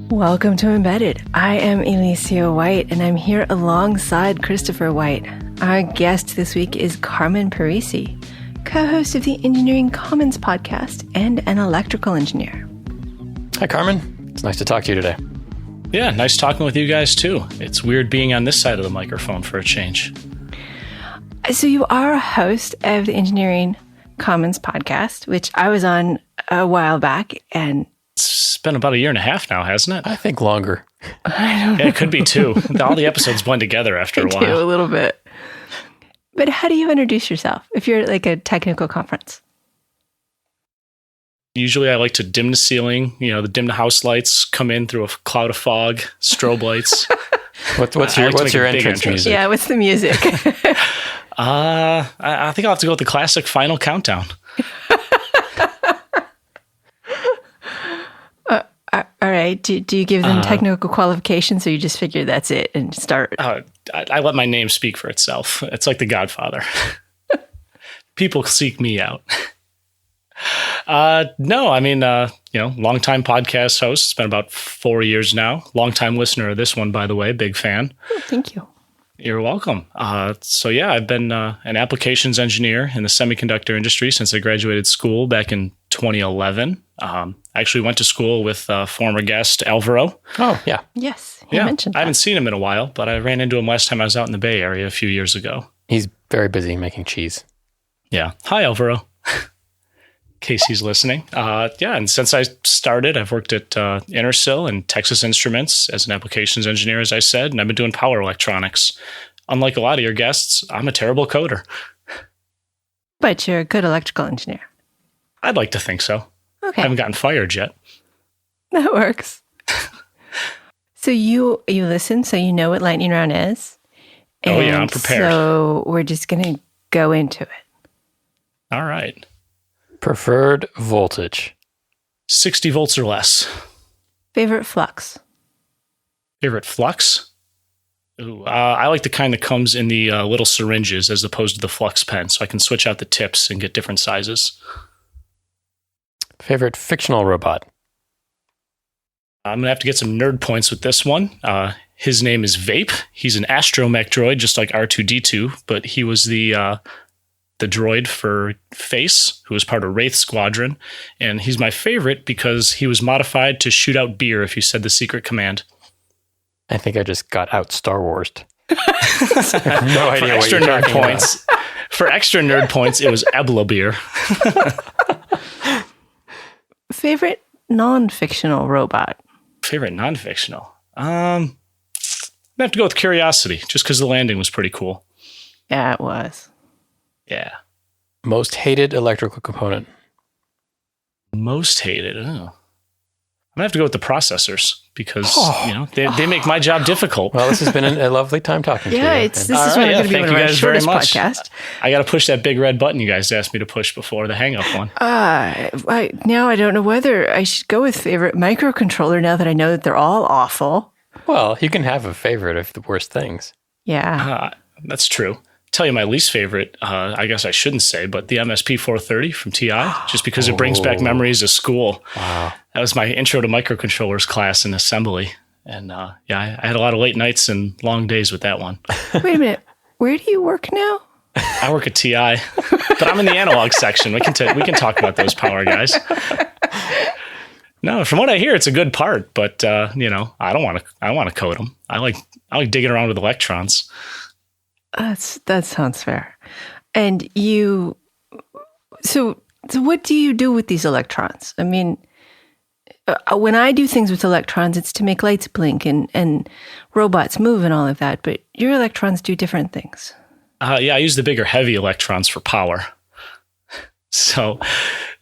Welcome to Embedded. I am Elecia White, and I'm here alongside Christopher White. Our guest this week is Carmen Parisi, co-host of the Engineering Commons podcast and an electrical engineer. Hi, Carmen. It's nice to talk to you today. Yeah, nice talking with you guys, too. It's weird being on this side of the microphone for a change. So you are a host of the Engineering Commons podcast, which I was on a while back, and it's been about a year and a half now, hasn't it? I think longer. Yeah, it could be too. All the episodes blend together after a while. A little bit. But how do you introduce yourself if you're at like a technical conference? Usually I like to dim the ceiling, the dim the house lights, come in through a cloud of fog, strobe lights. What's your entrance music? Yeah, what's the music? I think I'll have to go with the classic Final Countdown. All right. Do you give them technical qualifications, or you just figure that's it and start? I let my name speak for itself. It's like The Godfather. People seek me out. No, I mean, longtime podcast host. It's been about 4 years now. Longtime listener of this one, by the way. Big fan. Oh, thank you. You're welcome. I've been an applications engineer in the semiconductor industry since I graduated school back in 2011. I actually went to school with former guest Alvaro. Oh, yeah. Yes, he mentioned that. I haven't seen him in a while, but I ran into him last time I was out in the Bay Area a few years ago. He's very busy making cheese. Yeah. Hi, Alvaro. In case he's listening. And since I started, I've worked at Intersil and Texas Instruments as an applications engineer, as I said, and I've been doing power electronics. Unlike a lot of your guests, I'm a terrible coder. But you're a good electrical engineer. I'd like to think so. Okay. I haven't gotten fired yet. That works. So you listen, so you know what lightning round is. Oh, yeah, I'm prepared. So we're just going to go into it. All right. Preferred voltage. 60 volts or less. Favorite flux. Favorite flux? Ooh, I like the kind that comes in the little syringes as opposed to the flux pen, so I can switch out the tips and get different sizes. Favorite fictional robot. I'm going to have to get some nerd points with this one. His name is Vape. He's an astromech droid, just like R2-D2, but he was the droid for Face, who was part of Wraith Squadron. And he's my favorite because he was modified to shoot out beer if you said the secret command. I think I just got out Star Wars'd. I have no idea what you're talking points. About. For extra nerd points, it was Ebla beer. Favorite non-fictional robot? Favorite non-fictional? I have to go with Curiosity, just because the landing was pretty cool. Yeah, it was. Yeah. Most hated electrical component. Most hated? Oh. I'm going to have to go with the processors because, they make my job difficult. Well, this has been a lovely time talking to you. Yeah, this is going to be one of our shortest podcasts. I got to push that big red button you guys asked me to push before the hang-up one. Now I don't know whether I should go with favorite microcontroller now that I know that they're all awful. Well, you can have a favorite of the worst things. Yeah. That's true. Tell you my least favorite, I guess I shouldn't say, but the MSP 430 from TI, just because it brings back memories of school. Wow. That was my intro to microcontrollers class in assembly. And I had a lot of late nights and long days with that one. Wait a minute. Where do you work now? I work at TI, but I'm in the analog section. We can talk about those power guys. No, from what I hear, it's a good part, but I don't want to code them. I like digging around with electrons. That sounds fair. And so what do you do with these electrons? I mean, when I do things with electrons, it's to make lights blink and robots move and all of that. But your electrons do different things. I use the bigger, heavy electrons for power. So,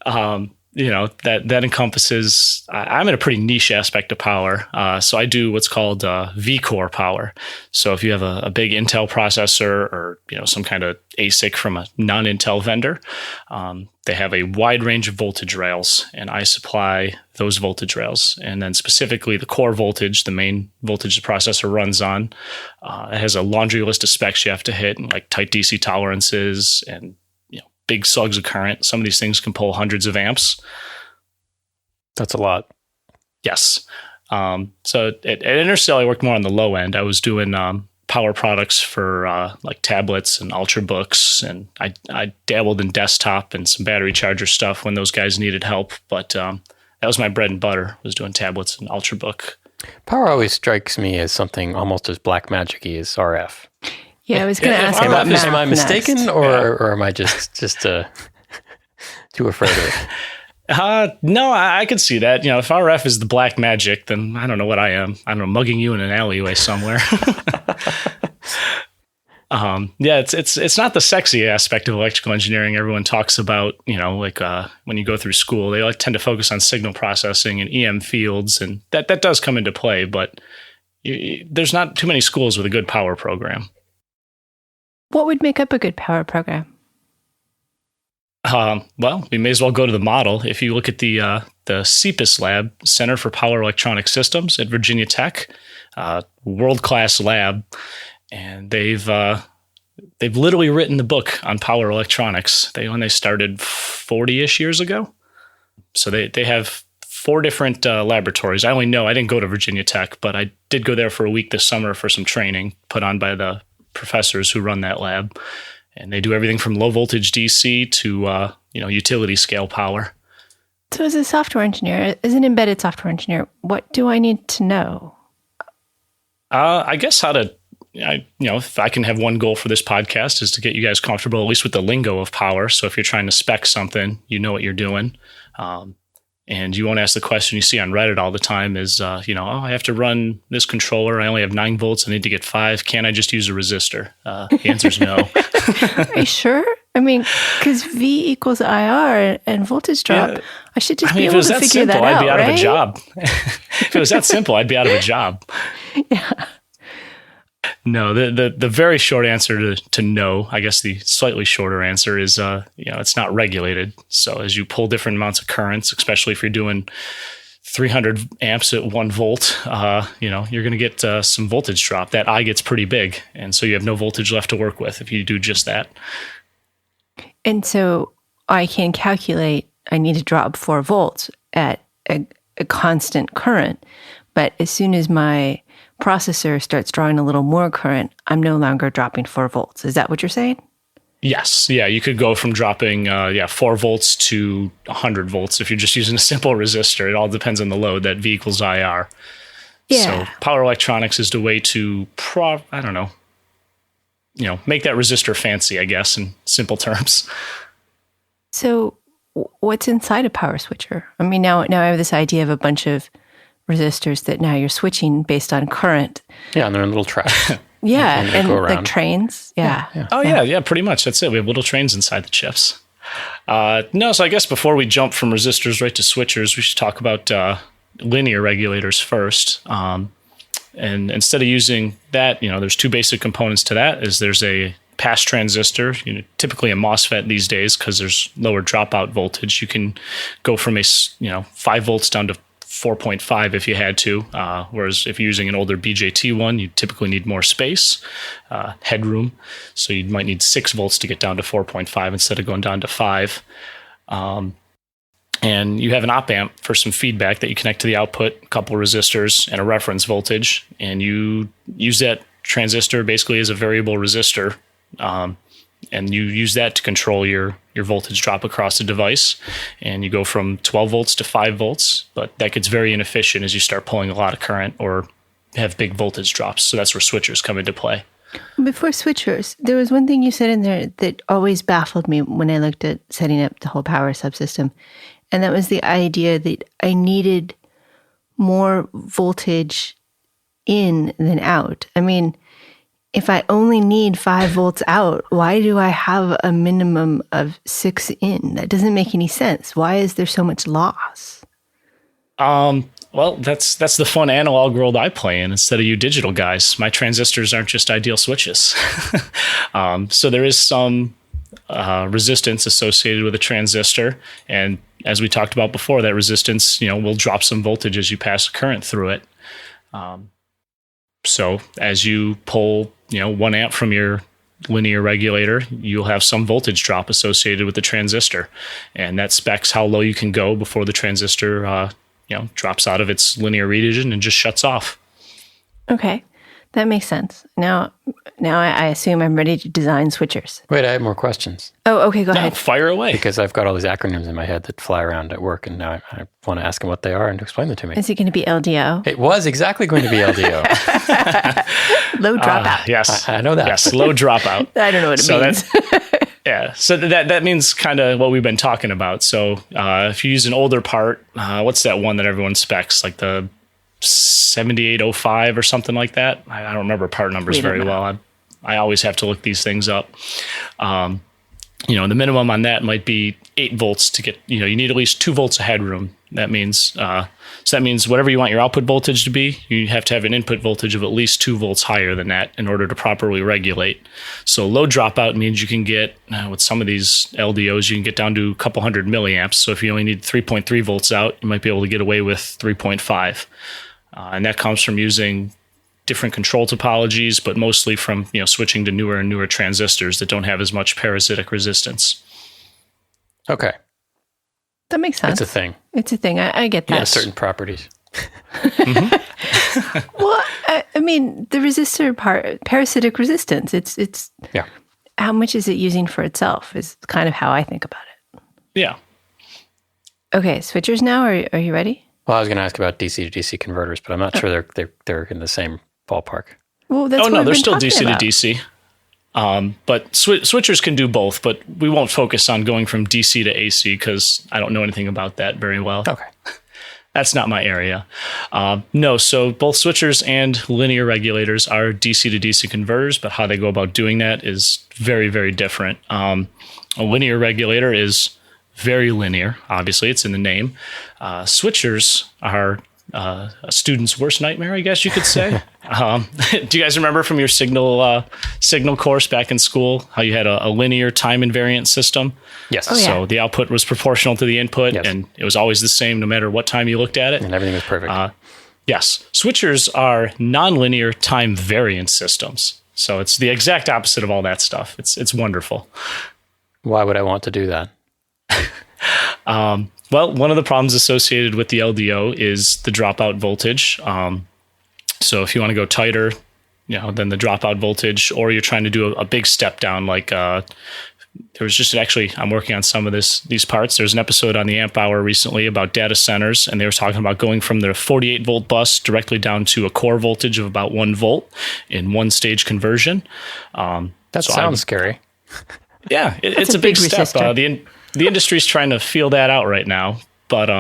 that encompasses, I'm in a pretty niche aspect of power. So I do what's called V-core power. So if you have a big Intel processor or, some kind of ASIC from a non-Intel vendor, they have a wide range of voltage rails, and I supply those voltage rails. And then specifically the core voltage, the main voltage the processor runs on, it has a laundry list of specs you have to hit, and like tight DC tolerances and big slugs of current. Some of these things can pull hundreds of amps. That's a lot. Yes. So at Intercell, I worked more on the low end. I was doing power products for like tablets and Ultrabooks, and I dabbled in desktop and some battery charger stuff when those guys needed help. But that was my bread and butter, was doing tablets and Ultrabook. Power always strikes me as something almost as black magic-y as RF. Yeah, I was going to ask about math. Am I mistaken, next. or am I just too afraid of it? No, I could see that. If RF is the black magic, then I don't know what I am. I don't know, mugging you in an alleyway somewhere. Yeah, it's not the sexy aspect of electrical engineering everyone talks about. Like when you go through school, they tend to focus on signal processing and EM fields, and that does come into play. But there's not too many schools with a good power program. What would make up a good power program? Well, we may as well go to the model. If you look at the CPIS lab, Center for Power Electronic Systems at Virginia Tech, world-class lab, and they've literally written the book on power electronics. When they started 40-ish years ago. So they have 4 different laboratories. I only know, I didn't go to Virginia Tech, but I did go there for a week this summer for some training put on by the professors who run that lab. And they do everything from low voltage DC to utility scale power. So as a software engineer, as an embedded software engineer, what do I need to know? I guess if I can have one goal for this podcast is to get you guys comfortable, at least with the lingo of power. So if you're trying to spec something, you know what you're doing. And you won't ask the question you see on Reddit all the time is, I have to run this controller. I only have 9 volts. I need to get 5. Can't I just use a resistor? The answer is no. Are you sure? I mean, because V equals IR and voltage drop, yeah. I should just be able to figure that out, I'd be out right? of a job. If it was that simple, I'd be out of a job. Yeah. No, the very short answer to no, I guess the slightly shorter answer is, it's not regulated. So as you pull different amounts of currents, especially if you're doing 300 amps at 1 volt, you're going to get some voltage drop. That I gets pretty big. And so you have no voltage left to work with if you do just that. And so I can calculate I need to drop 4 volts at a constant current. But as soon as my processor starts drawing a little more current, I'm no longer dropping 4 volts. Is that what you're saying? Yes. Yeah. You could go from dropping 4 volts to 100 volts if you're just using a simple resistor. It all depends on the load, that V equals IR. Yeah. So power electronics is the way to, make that resistor fancy, I guess, in simple terms. So what's inside a power switcher? I mean, now I have this idea of a bunch of resistors that now you're switching based on current. Yeah, and they're in little tracks. Yeah, and like trains. Yeah. Oh, yeah, pretty much. That's it. We have little trains inside the chips. So I guess before we jump from resistors right to switchers, we should talk about linear regulators first. And instead of using that, there's 2 basic components to that. There's a pass transistor, typically a MOSFET these days because there's lower dropout voltage. You can go from 5 volts down to 4.5 if you had to, whereas if you're using an older BJT one, you typically need more space, headroom. So you might need 6 volts to get down to 4.5 instead of going down to 5. And you have an op amp for some feedback that you connect to the output, a couple resistors, and a reference voltage. And you use that transistor basically as a variable resistor. And you use that to control your voltage drop across the device. And you go from 12 volts to 5 volts, but that gets very inefficient as you start pulling a lot of current or have big voltage drops. So that's where switchers come into play. Before switchers, there was one thing you said in there that always baffled me when I looked at setting up the whole power subsystem. And that was the idea that I needed more voltage in than out. I mean, if I only need 5 volts out, why do I have a minimum of 6 in? That doesn't make any sense. Why is there so much loss? Well, that's the fun analog world I play in instead of you digital guys. My transistors aren't just ideal switches. So there is some resistance associated with a transistor. And as we talked about before, that resistance, will drop some voltage as you pass a current through it. So as you pull, 1 amp from your linear regulator, you'll have some voltage drop associated with the transistor. And that specs how low you can go before the transistor drops out of its linear region and just shuts off. Okay. That makes sense. Now I assume I'm ready to design switchers. Wait, I have more questions. Oh, okay, go ahead. Fire away. Because I've got all these acronyms in my head that fly around at work, and now I want to ask them what they are and to explain them to me. Is it going to be LDO? It was exactly going to be LDO. Low dropout. Yes. I know that. Yes, low dropout. I don't know what it means. So that means kind of what we've been talking about. So if you use an older part, what's that one that everyone specs, like the 7805 or something like that? I don't remember part numbers very well. I always have to look these things up. The minimum on that might be 8 volts to get, you need at least 2 volts of headroom. That means, whatever you want your output voltage to be, you have to have an input voltage of at least 2 volts higher than that in order to properly regulate. So low dropout means you can get, with some of these LDOs, you can get down to a couple hundred milliamps. So if you only need 3.3 volts out, you might be able to get away with 3.5. And that comes from using different control topologies, but mostly from switching to newer and newer transistors that don't have as much parasitic resistance. Okay. That makes sense. It's a thing. It's a thing. I get that. Yeah, certain properties. Well, I mean, the resistor part, parasitic resistance, it's yeah. How much is it using for itself is kind of how I think about it. Yeah. Okay, switchers now. Are you ready? Well, I was going to ask about DC to DC converters, but I'm not sure they're in the same ballpark. Well, that's they're still DC to DC. But switchers can do both, but we won't focus on going from DC to AC because I don't know anything about that very well. Okay. That's not my area. So both switchers and linear regulators are DC to DC converters, but how they go about doing that is very, very different. A linear regulator is very linear. Obviously, it's in the name. Switchers are a student's worst nightmare, I guess you could say. Do you guys remember from your signal course back in school how you had a linear time invariant system? Yes. Oh, yeah. So the output was proportional to the input, yes. and it was always the same no matter what time you looked at it. And everything was perfect. Yes. Switchers are nonlinear time variant systems. So it's the exact opposite of all that stuff. It's wonderful. Why would I want to do that? Well, one of the problems associated with the LDO is the dropout voltage. So if you want to go tighter, than the dropout voltage, or you're trying to do a big step down, like there was just I'm working on some of these parts. There's an episode on the Amp Hour recently about data centers, and they were talking about going from their 48 volt bus directly down to a core voltage of about 1 volt in one stage conversion. That sounds scary. Yeah, it's a big step. The industry's trying to feel that out right now. But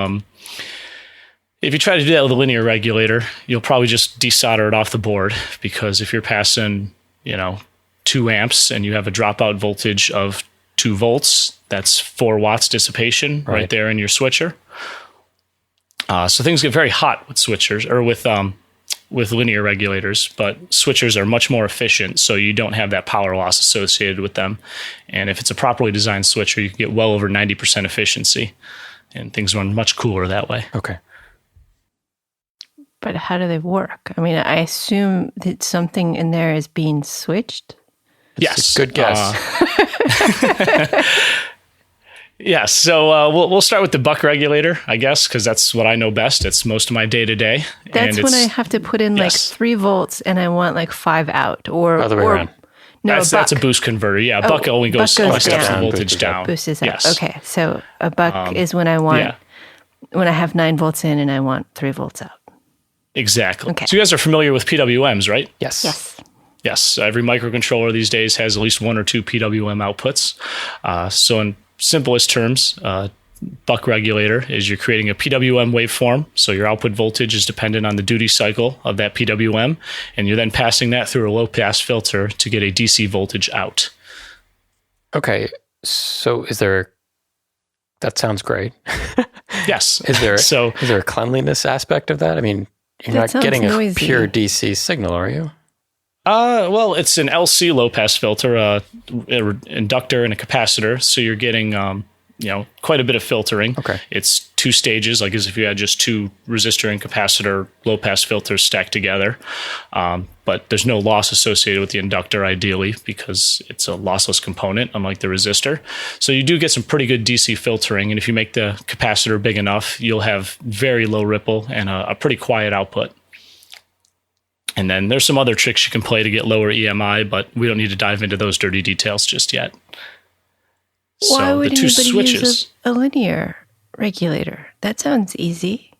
if you try to do that with a linear regulator, you'll probably just desolder it off the board, because if you're passing, 2 amps and you have a dropout voltage of 2 volts, that's 4 watts dissipation right there in your switcher. So things get very hot with switchers, or with linear regulators, but switchers are much more efficient, so you don't have that power loss associated with them. And if it's a properly designed switcher, you can get well over 90% efficiency, and things run much cooler that way. Okay. But how do they work? I mean, I assume that something in there is being switched. Yes. Good guess. Yes. So we'll start with the buck regulator, I guess, because that's what I know best. It's most of my day to day. That's when I have to put in like 3 volts and I want like 5 out, or other way around. No, that's a boost converter. Yeah, a buck only goes steps the voltage down. Boost is up. Yes. Okay, so a buck is when I want when I have 9 volts in and I want 3 volts out. Exactly. Okay. So you guys are familiar with PWMs, right? Yes. Yes. Yes. Every microcontroller these days has at least 1 or 2 PWM outputs. So in simplest terms, buck regulator is you're creating a PWM waveform. So your output voltage is dependent on the duty cycle of that PWM, and you're then passing that through a low pass filter to get a DC voltage out. Okay. So that sounds great. Yes. Is there a cleanliness aspect of that? I mean, you're not getting a pure DC signal, are you? Well, it's an LC low pass filter, inductor and a capacitor. So you're getting, quite a bit of filtering. Okay. It's 2 stages, like as if you had just 2 resistor and capacitor low pass filters stacked together. But there's no loss associated with the inductor ideally because it's a lossless component, unlike the resistor. So you do get some pretty good DC filtering. And if you make the capacitor big enough, you'll have very low ripple and a pretty quiet output. And then there's some other tricks you can play to get lower EMI, but we don't need to dive into those dirty details just yet. Why So would the 2 anybody switches. use a linear regulator? That sounds easy.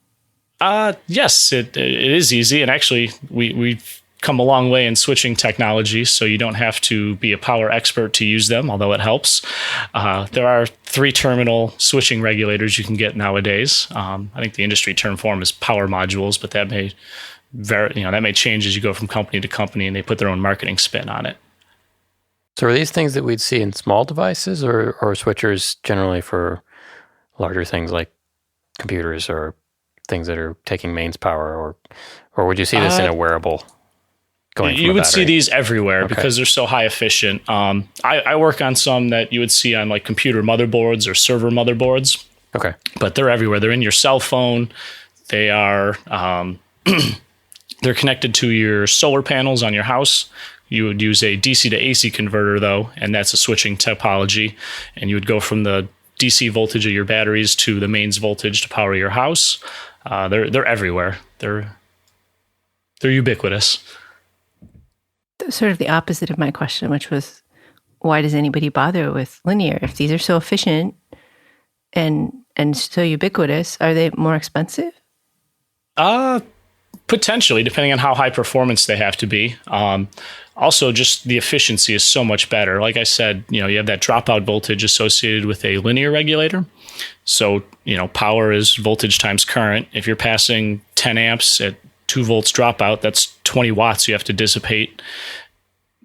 Yes, it is easy. And actually, we've come a long way in switching technology, so you don't have to be a power expert to use them, although it helps. There are 3-terminal switching regulators you can get nowadays. I think the industry term for them is power modules, but that may that may change as you go from company to company, and they put their own marketing spin on it. So are these things that we'd see in small devices or switchers generally for larger things like computers or things that are taking mains power, or would you see this in a wearable going from You a would battery? see these everywhere because they're so high efficient. I work on some that you would see on like computer motherboards or server motherboards. Okay. But they're everywhere. They're in your cell phone. They are they're connected to your solar panels on your house. You would use a DC to AC converter, though, and that's a switching topology. And you would go from the DC voltage of your batteries to the mains voltage to power your house. They're everywhere. They're ubiquitous. Sort of the opposite of my question, which was, why does anybody bother with linear? If these are so efficient and so ubiquitous, are they more expensive? Potentially, depending on how high performance they have to be. Also, just the efficiency is so much better. Like I said, you have that dropout voltage associated with a linear regulator. So, power is voltage times current. If you're passing 10 amps at 2 volts dropout, that's 20 watts you have to dissipate.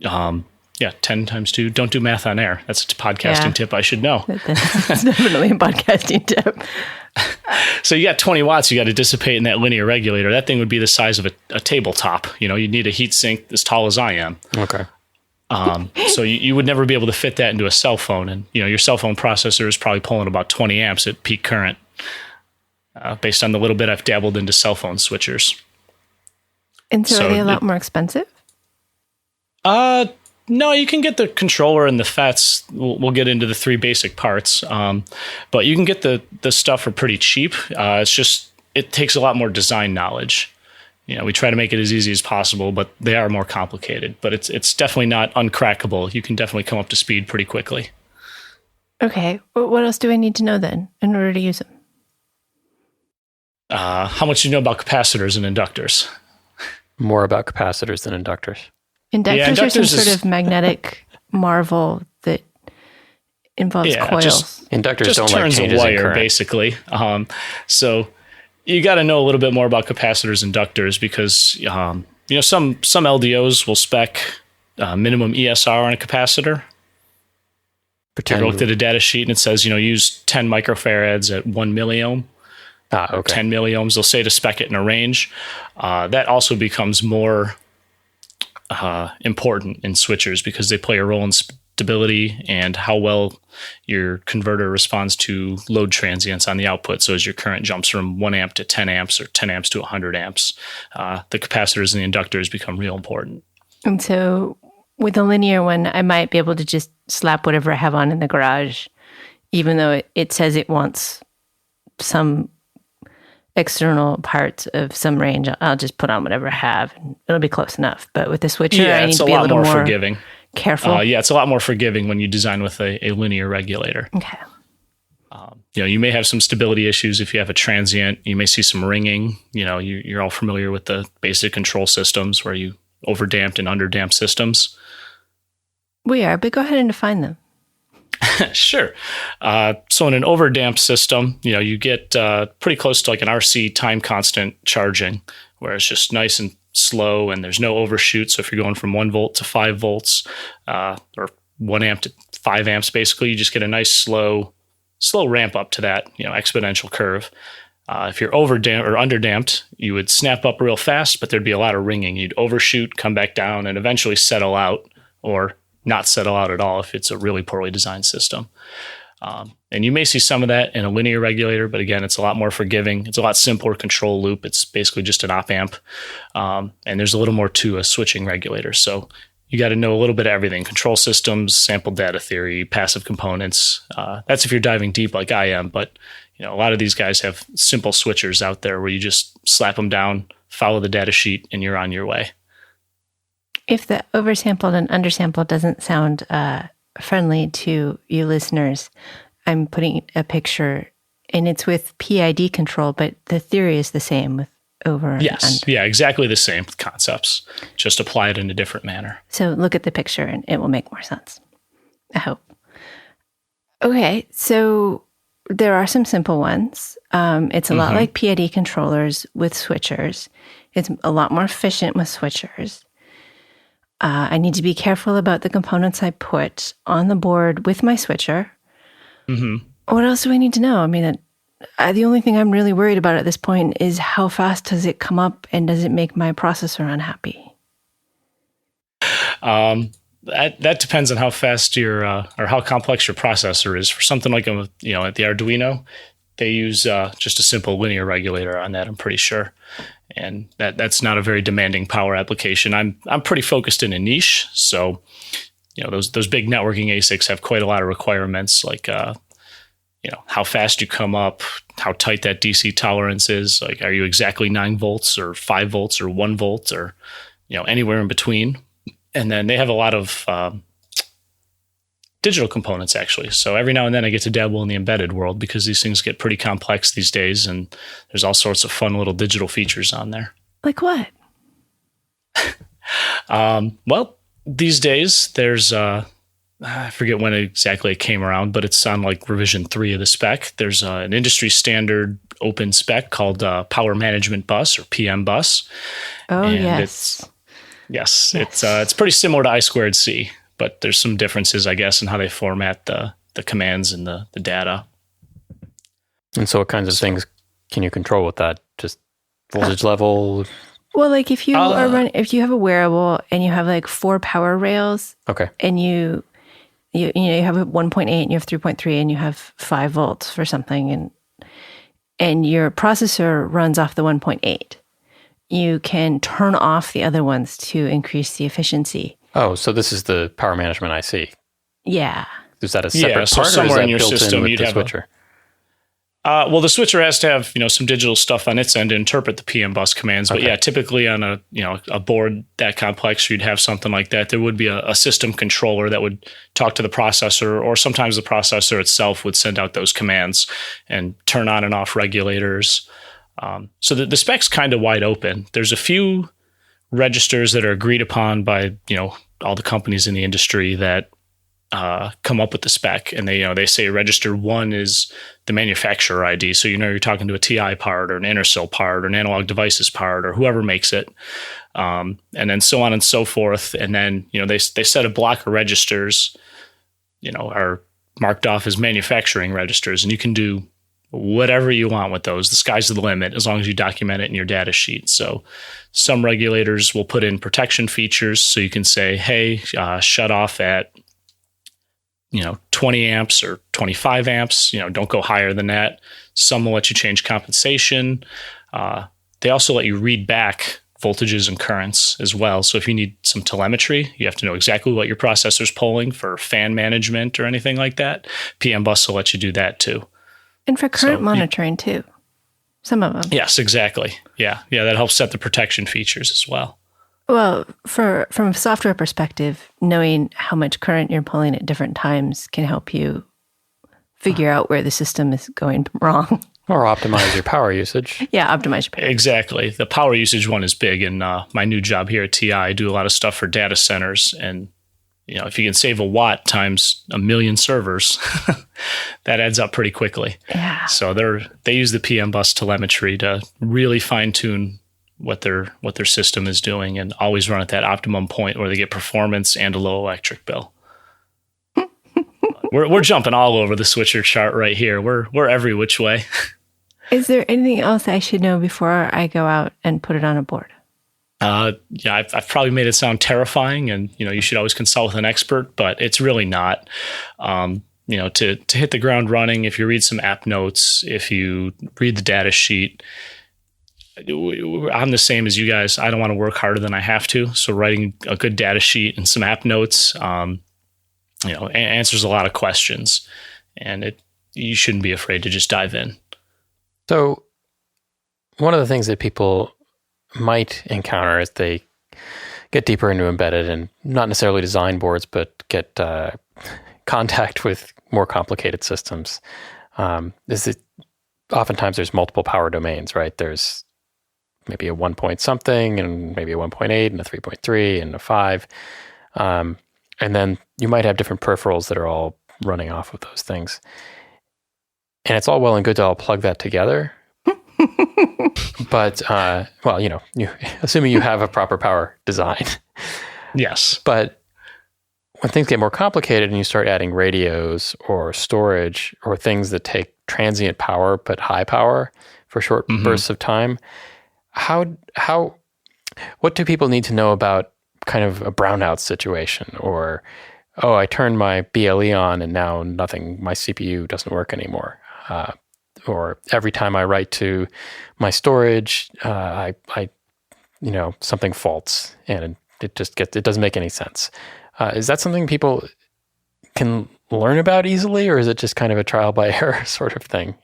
10 times 2. Don't do math on air. That's a podcasting tip I should know. That's definitely a podcasting tip. So you got 20 watts you got to dissipate in that linear regulator. That thing would be the size of a tabletop. You'd need a heat sink as tall as I am. Okay. So you would never be able to fit that into a cell phone. And, your cell phone processor is probably pulling about 20 amps at peak current, based on the little bit I've dabbled into cell phone switchers. And so are they a lot more expensive? No, you can get the controller and the FETs. We'll get into the 3 basic parts. But you can get the stuff for pretty cheap. It's just, it takes a lot more design knowledge. We try to make it as easy as possible, but they are more complicated. But it's definitely not uncrackable. You can definitely come up to speed pretty quickly. Okay. What else do I need to know then in order to use them? How much do you know about capacitors and inductors? More about capacitors than inductors. Inductors are some sort of magnetic marvel that involves coils. Inductors don't like turns changes a wire, in current. basically. So you got to know a little bit more about capacitors and inductors because some LDOs will spec minimum ESR on a capacitor. I looked at a data sheet and it says use 10 microfarads at 1 milliohm. Okay. 10 milliohms. They'll say to spec it in a range. That also becomes more important in switchers because they play a role in stability and how well your converter responds to load transients on the output. So as your current jumps from 1 amp to 10 amps or 10 amps to 100 amps, the capacitors and the inductors become real important. And so with a linear one, I might be able to just slap whatever I have on in the garage, even though it says it wants some external parts of some range. I'll just put on whatever I have and it'll be close enough. But with the switcher, I need to be a little more forgiving. Careful. It's a lot more forgiving when you design with a linear regulator. Okay. You may have some stability issues if you have a transient. You may see some ringing. You're all familiar with the basic control systems where you overdamped and underdamped systems. We are, but go ahead and define them. Sure. So in an overdamped system, you get pretty close to like an RC time constant charging, where it's just nice and slow and there's no overshoot. So if you're going from 1 volt to 5 volts, or 1 amp to 5 amps, basically, you just get a nice slow ramp up to that, exponential curve. If you're overdamped or underdamped, you would snap up real fast, but there'd be a lot of ringing. You'd overshoot, come back down, and eventually settle out, or not settle out at all if it's a really poorly designed system. And you may see some of that in a linear regulator, but again, it's a lot more forgiving. It's a lot simpler control loop. It's basically just an op amp. And there's a little more to a switching regulator. So you got to know a little bit of everything: control systems, sample data theory, passive components. That's if you're diving deep like I am. But a lot of these guys have simple switchers out there where you just slap them down, follow the data sheet, and you're on your way. If the oversampled and undersampled doesn't sound friendly to you listeners, I'm putting a picture, and it's with PID control, but the theory is the same with over and under. Yeah, exactly the same concepts. Just apply it in a different manner. So look at the picture and it will make more sense, I hope. Okay, so there are some simple ones. It's a lot like PID controllers with switchers. It's a lot more efficient with switchers. I need to be careful about the components I put on the board with my switcher. What else do I need to know? I mean, the only thing I'm really worried about at this point is how fast does it come up and does it make my processor unhappy? That depends on how fast your or how complex your processor is. For something like at the Arduino, they use just a simple linear regulator on that, I'm pretty sure. And that's not a very demanding power application. I'm pretty focused in a niche, so those big networking ASICs have quite a lot of requirements, like how fast you come up, how tight that DC tolerance is. Like, are you exactly 9 volts or 5 volts or 1 volt or anywhere in between? And then they have a lot of digital components, actually. So every now and then I get to dabble in the embedded world because these things get pretty complex these days, and there's all sorts of fun little digital features on there. Like what? Well, these days there's I forget when exactly it came around, but it's on like revision 3 of the spec. There's an industry standard open spec called Power Management Bus, or PMBus. Oh, and yes. It's pretty similar to I2C, but there's some differences, I guess, in how they format the commands and the data. And so what kinds of things can you control with that? Just voltage level? Well, like if you if you have a wearable and you have like 4 power rails, okay, and you have a 1.8 and you have 3.3 and you have 5 volts for something, and your processor runs off the 1.8, you can turn off the other ones to increase the efficiency. Oh, so this is the power management IC. Yeah. Is that a separate part, somewhere or is that in your built system in with you'd the have switcher? Well, the switcher has to have some digital stuff on its end to interpret the PMBus commands. But yeah, typically on a board that complex, you'd have something like that. There would be a system controller that would talk to the processor, or sometimes the processor itself would send out those commands and turn on and off regulators. So the spec's kind of wide open. There's a few registers that are agreed upon by all the companies in the industry that come up with the spec, and they say register 1 is the manufacturer ID. So you're talking to a TI part or an Intersil part or an Analog Devices part or whoever makes it, and then so on and so forth. And then they set a block of registers, are marked off as manufacturing registers, and you can do whatever you want with those. The sky's the limit as long as you document it in your data sheet. So some regulators will put in protection features, so you can say, hey, shut off at 20 amps or 25 amps, don't go higher than that. Some will let you change compensation. They also let you read back voltages and currents as well. So if you need some telemetry, you have to know exactly what your processor's pulling for fan management or anything like that. PMBus will let you do that too. And for current monitoring too. Some of them. Yes, exactly. Yeah, that helps set the protection features as well. Well, from a software perspective, knowing how much current you're pulling at different times can help you figure out where the system is going wrong. Or optimize your power usage. Yeah, optimize your power. Exactly. The power usage one is big. And my new job here at TI, I do a lot of stuff for data centers. And, if you can save a watt times 1 million servers, that adds up pretty quickly. Yeah. So they use the PMBus telemetry to really fine tune what their system is doing, and always run at that optimum point where they get performance and a low electric bill. We're jumping all over the switcher chart right here. We're every which way. Is there anything else I should know before I go out and put it on a board? Yeah, I've probably made it sound terrifying, and you should always consult with an expert, but it's really not. to hit the ground running, if you read some app notes, if you read the data sheet, I'm the same as you guys. I don't want to work harder than I have to. So writing a good data sheet and some app notes, answers a lot of questions, and you shouldn't be afraid to just dive in. So one of the things that people might encounter as they get deeper into embedded and not necessarily design boards, but get contact with more complicated systems, is that oftentimes there's multiple power domains, right? There's maybe a 1 point something and maybe a 1.8 and a 3.3 and a 5. And then you might have different peripherals that are all running off of those things. And it's all well and good to all plug that together. But, assuming you have a proper power design. Yes. But when things get more complicated and you start adding radios or storage or things that take transient power but high power for short bursts of time, what do people need to know about kind of a brownout situation? Or, I turned my BLE on and now my CPU doesn't work anymore. Or every time I write to my storage, something faults and it doesn't make any sense. Is that something people can learn about easily, or is it just kind of a trial by error sort of thing?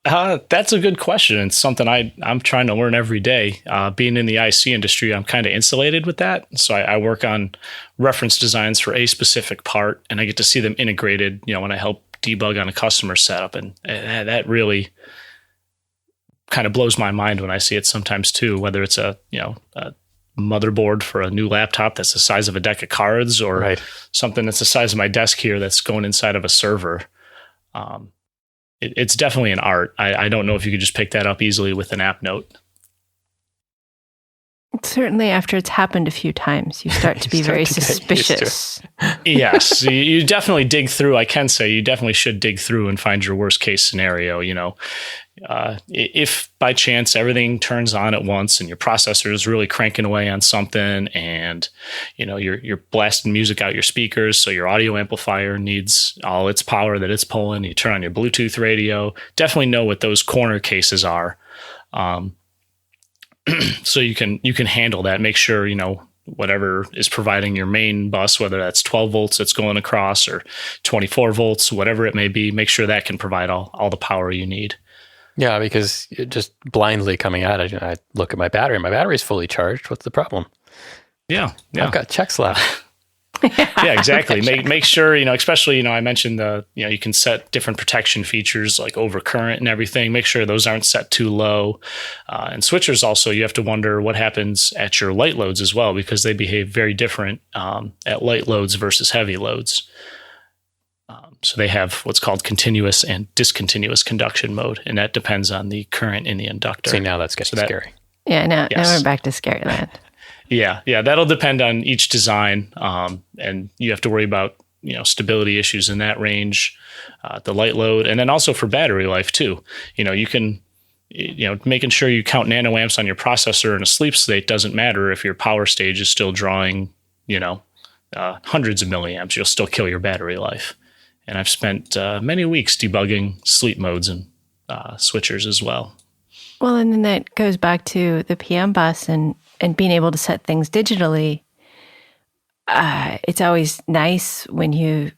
That's a good question. It's something I'm trying to learn every day. Being in the IC industry, I'm kind of insulated with that. So I work on reference designs for a specific part, and I get to see them integrated, when I help debug on a customer setup. And that really kind of blows my mind when I see it sometimes too, whether it's a motherboard for a new laptop that's the size of a deck of cards, or something that's the size of my desk here that's going inside of a server. It's definitely an art. I don't know if you could just pick that up easily with an app note. Certainly after it's happened a few times, you start to be very suspicious. Yes, you definitely dig through. I can say you definitely should dig through and find your worst case scenario. If by chance everything turns on at once and your processor is really cranking away on something, and you're blasting music out your speakers, so your audio amplifier needs all its power that it's pulling. You turn on your Bluetooth radio. Definitely know what those corner cases are. So you can handle that. Make sure, whatever is providing your main bus, whether that's 12 volts that's going across or 24 volts, whatever it may be, make sure that can provide all the power you need. Yeah, because just blindly coming at it, I look at my battery. My battery's fully charged. What's the problem? Yeah. I've got checks left. Yeah, exactly. Make sure, especially, I mentioned you can set different protection features like overcurrent and everything. Make sure those aren't set too low. And switchers also, you have to wonder what happens at your light loads as well, because they behave very different at light loads versus heavy loads. So they have what's called continuous and discontinuous conduction mode, and that depends on the current in the inductor. See, now that's getting scary. Yeah, now we're back to scary land. Yeah, that'll depend on each design, and you have to worry about stability issues in that range, the light load, and then also for battery life too. You can making sure you count nanoamps on your processor in a sleep state doesn't matter if your power stage is still drawing hundreds of milliamps. You'll still kill your battery life. And I've spent many weeks debugging sleep modes and switchers as well. Well, and then that goes back to the PMBus and being able to set things digitally. It's always nice when you,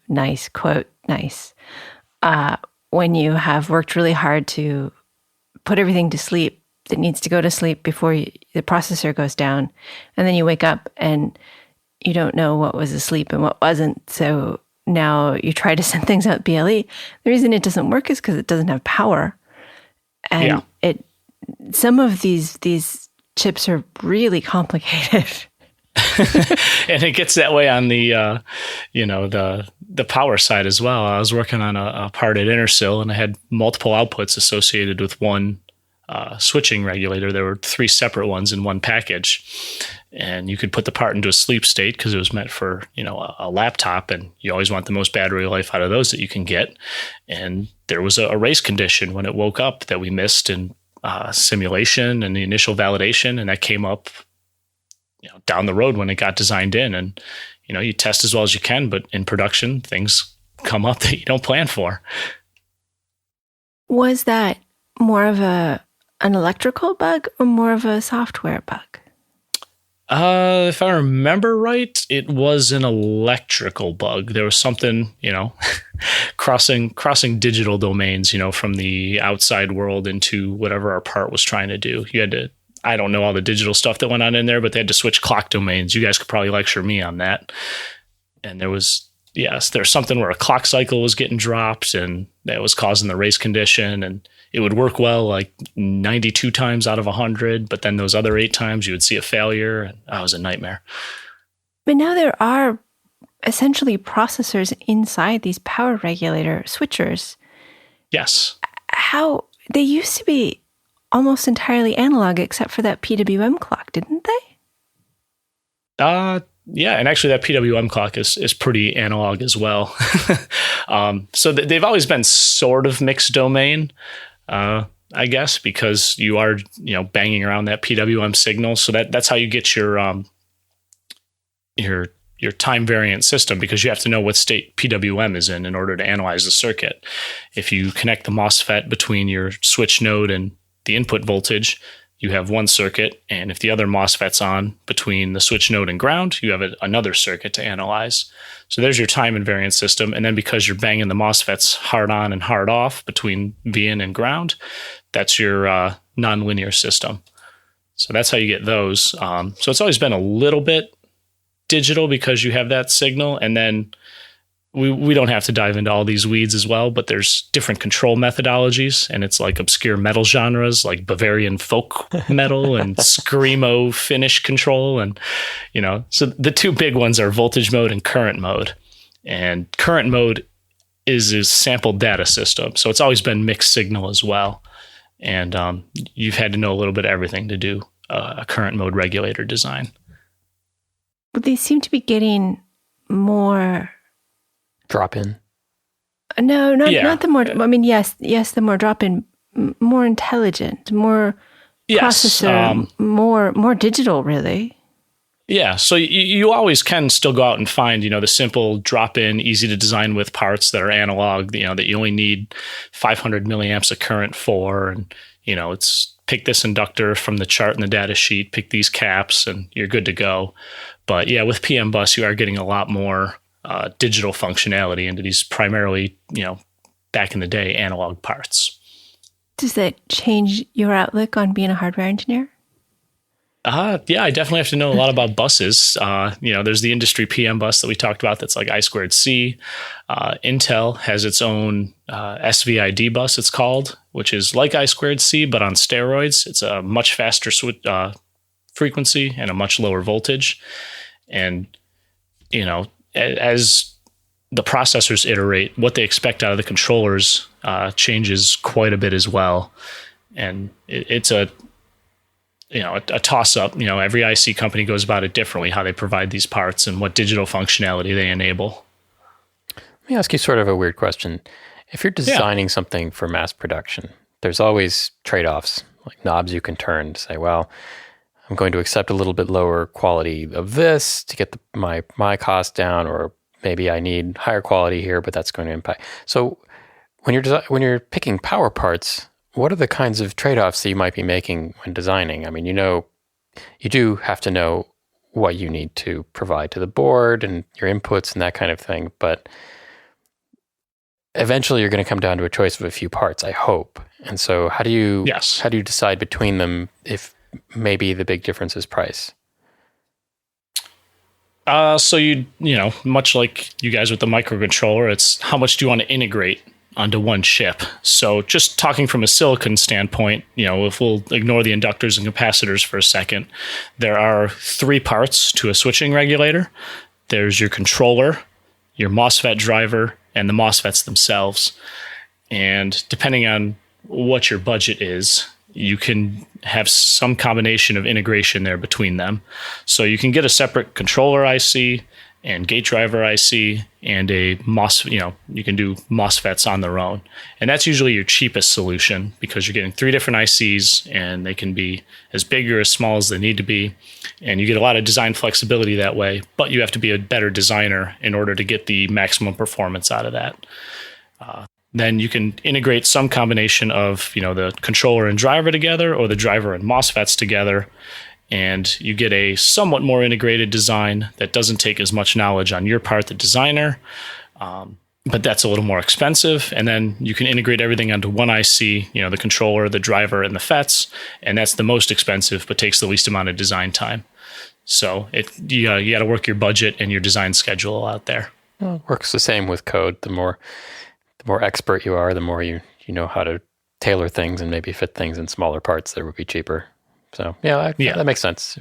when you have worked really hard to put everything to sleep that needs to go to sleep before the processor goes down. And then you wake up and you don't know what was asleep and what wasn't. So now you try to send things out BLE. The reason it doesn't work is because it doesn't have power. And some of these chips are really complicated. And it gets that way on the power side as well. I was working on a part at Intersil, and I had multiple outputs associated with one switching regulator. There were 3 separate ones in one package, and you could put the part into a sleep state because it was meant for a laptop, and you always want the most battery life out of those that you can get. And there was a race condition when it woke up that we missed in simulation and the initial validation, and that came up down the road when it got designed in. And you test as well as you can, but in production things come up that you don't plan for. Was that more of an electrical bug or more of a software bug? If I remember right, it was an electrical bug. There was something, crossing digital domains, from the outside world into whatever our part was trying to do. You had to, I don't know all the digital stuff that went on in there, but they had to switch clock domains. You guys could probably lecture me on that. And there's something where a clock cycle was getting dropped and that was causing the race condition, and it would work well like 92 times out of 100, but then those other 8 times you would see a failure, and that was a nightmare. But now there are essentially processors inside these power regulator switchers. Yes. How they used to be almost entirely analog except for that PWM clock, didn't they? Yeah, and actually that PWM clock is pretty analog as well. So they've always been sort of mixed domain, I guess, because you are, banging around that PWM signal. So that's how you get your time variant system, because you have to know what state PWM is in order to analyze the circuit. If you connect the MOSFET between your switch node and the input voltage, you have one circuit, and if the other MOSFET's on between the switch node and ground, you have another circuit to analyze. So there's your time invariant system, and then because you're banging the MOSFETs hard on and hard off between V-in and ground, that's your nonlinear system. So that's how you get those. So it's always been a little bit digital because you have that signal, and then we don't have to dive into all these weeds as well, but there's different control methodologies, and it's like obscure metal genres like Bavarian folk metal and screamo Finnish control. And, so the two big ones are voltage mode and current mode. And current mode is a sampled data system. So it's always been mixed signal as well. And you've had to know a little bit of everything to do a current mode regulator design. But they seem to be getting more drop-in. No, not the more. I mean, yes, the more drop-in, more intelligent, more processor, more digital, really. Yeah, so you always can still go out and find, the simple drop-in, easy to design with parts that are analog, that you only need 500 milliamps of current for, and it's pick this inductor from the chart in the data sheet, pick these caps, and you're good to go. But yeah, with PMBus, you are getting a lot more digital functionality into these primarily, back in the day, analog parts. Does that change your outlook on being a hardware engineer? Yeah, I definitely have to know a lot about buses. There's the industry PMBus that we talked about that's like I2C. Intel has its own SVID bus, it's called, which is like I2C, but on steroids. It's a much faster frequency and a much lower voltage. And, as the processors iterate, what they expect out of the controllers changes quite a bit as well. And it's a toss-up. Every IC company goes about it differently, how they provide these parts and what digital functionality they enable. Let me ask you sort of a weird question. If you're designing something for mass production, there's always trade-offs, like knobs you can turn to say, well, I'm going to accept a little bit lower quality of this to get my cost down, or maybe I need higher quality here, but that's going to impact. So when you're picking power parts, what are the kinds of trade-offs that you might be making when designing? I mean, you do have to know what you need to provide to the board and your inputs and that kind of thing, but eventually you're going to come down to a choice of a few parts, I hope. And so how do you decide between them if maybe the big difference is price? So much like you guys with the microcontroller, it's how much do you want to integrate onto one chip. So just talking from a silicon standpoint, if we'll ignore the inductors and capacitors for a second, there are 3 parts to a switching regulator. There's your controller, your MOSFET driver, and the MOSFETs themselves. And depending on what your budget is, you can have some combination of integration there between them. So you can get a separate controller IC and gate driver IC, and a MOS, you can do MOSFETs on their own. And that's usually your cheapest solution because you're getting 3 different ICs and they can be as big or as small as they need to be. And you get a lot of design flexibility that way, but you have to be a better designer in order to get the maximum performance out of that. Then you can integrate some combination of, the controller and driver together or the driver and MOSFETs together. And you get a somewhat more integrated design that doesn't take as much knowledge on your part, the designer, but that's a little more expensive. And then you can integrate everything onto one IC, the controller, the driver, and the FETs, and that's the most expensive, but takes the least amount of design time. So you got to work your budget and your design schedule out there. Well, it works the same with code. The more expert you are, the more you know how to tailor things and maybe fit things in smaller parts that would be cheaper. So that makes sense.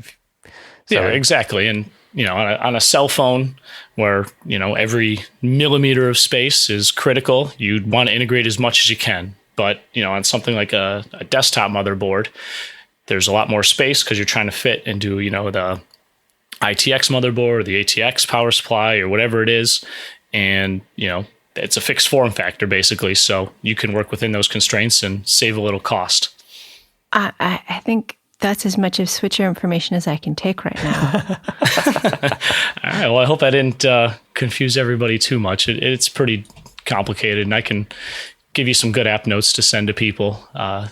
Exactly. And on a cell phone where every millimeter of space is critical, you'd want to integrate as much as you can. But on something like a desktop motherboard, there's a lot more space because you're trying to fit into the ITX motherboard or the ATX power supply or whatever it is, and it's a fixed form factor basically. So you can work within those constraints and save a little cost. I think that's as much of switcher information as I can take right now. All right. Well, I hope I didn't confuse everybody too much. It's pretty complicated, and I can give you some good app notes to send to people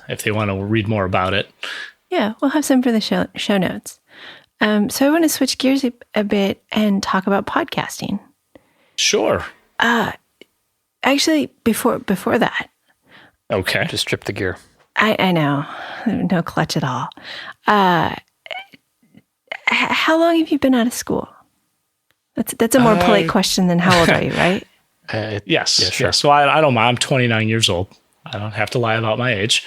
if they want to read more about it. Yeah, we'll have some for the show notes. So I want to switch gears a bit and talk about podcasting. Sure. Actually, before that. Okay. Just strip the gear. I know. No clutch at all. How long have you been out of school? That's a more polite question than how old are you, right? Yes. Yeah, sure. So I don't mind. I'm 29 years old. I don't have to lie about my age.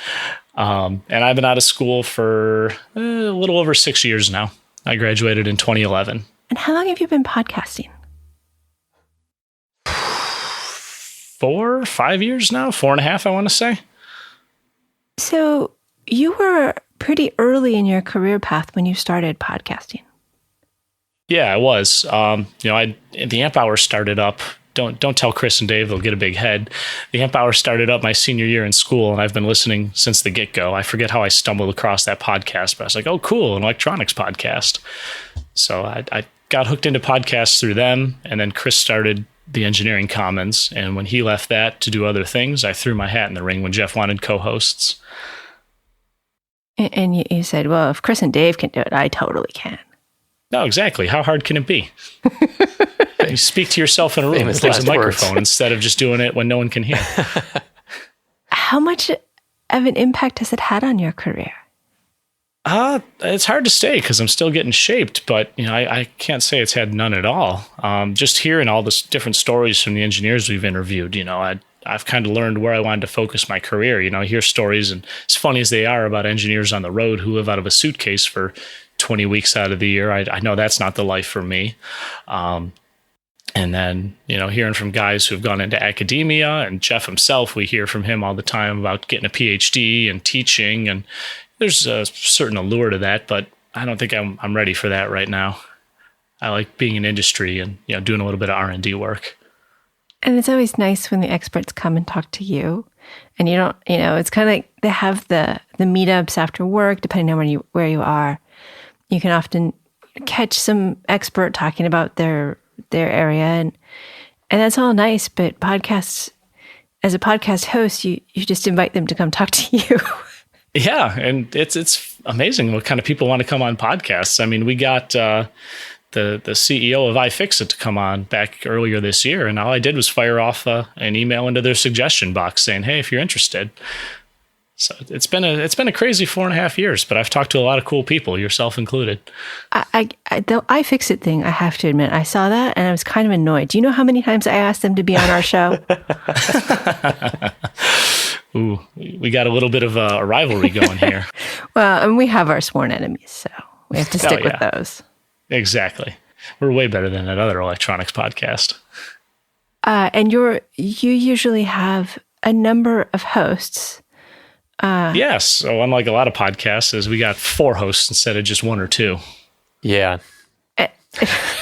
And I've been out of school for a little over 6 years now. I graduated in 2011. And how long have you been podcasting? 4 or 5 years now. 4.5, I want to say. So you were pretty early in your career path when you started podcasting. Yeah, I was. The Amp Hour started up. Don't tell Chris and Dave; they'll get a big head. The Amp Hour started up my senior year in school, and I've been listening since the get-go. I forget how I stumbled across that podcast, but I was like, "Oh, cool, an electronics podcast." So I got hooked into podcasts through them, and then Chris started the Engineering Commons, and when he left that to do other things, I threw my hat in the ring when Jeff wanted co-hosts. And you said, well, if Chris and Dave can do it, I totally can. No, exactly. How hard can it be? You speak to yourself in a room if there's a microphone instead of just doing it when no one can hear. How much of an impact has it had on your career? It's hard to say because I'm still getting shaped, but I can't say it's had none at all. Just hearing all the different stories from the engineers we've interviewed, I've kind of learned where I wanted to focus my career. I hear stories, and as funny as they are, about engineers on the road who live out of a suitcase for 20 weeks out of the year. I know that's not the life for me. And then, hearing from guys who've gone into academia, and Jeff himself, we hear from him all the time about getting a PhD and teaching, and there's a certain allure to that, but I don't think I'm ready for that right now. I like being in industry and doing a little bit of R&D work. And it's always nice when the experts come and talk to you, and you don't, it's kind of like they have the meetups after work, depending on where you are. You can often catch some expert talking about their area, and that's all nice. But podcasts, as a podcast host, you just invite them to come talk to you. Yeah, and it's amazing what kind of people want to come on podcasts. I mean, we got the CEO of iFixit to come on back earlier this year, and all I did was fire off an email into their suggestion box saying, "Hey, if you're interested." So it's been a crazy 4.5 years, but I've talked to a lot of cool people, yourself included. The iFixit thing, I have to admit, I saw that and I was kind of annoyed. Do you know how many times I asked them to be on our show? Ooh, we got a little bit of a rivalry going here. Well, and we have our sworn enemies, so we have to stick with those. Exactly. We're way better than that other electronics podcast. And you usually have a number of hosts. Yes. So unlike a lot of podcasts, we got 4 hosts instead of just 1 or 2. Yeah.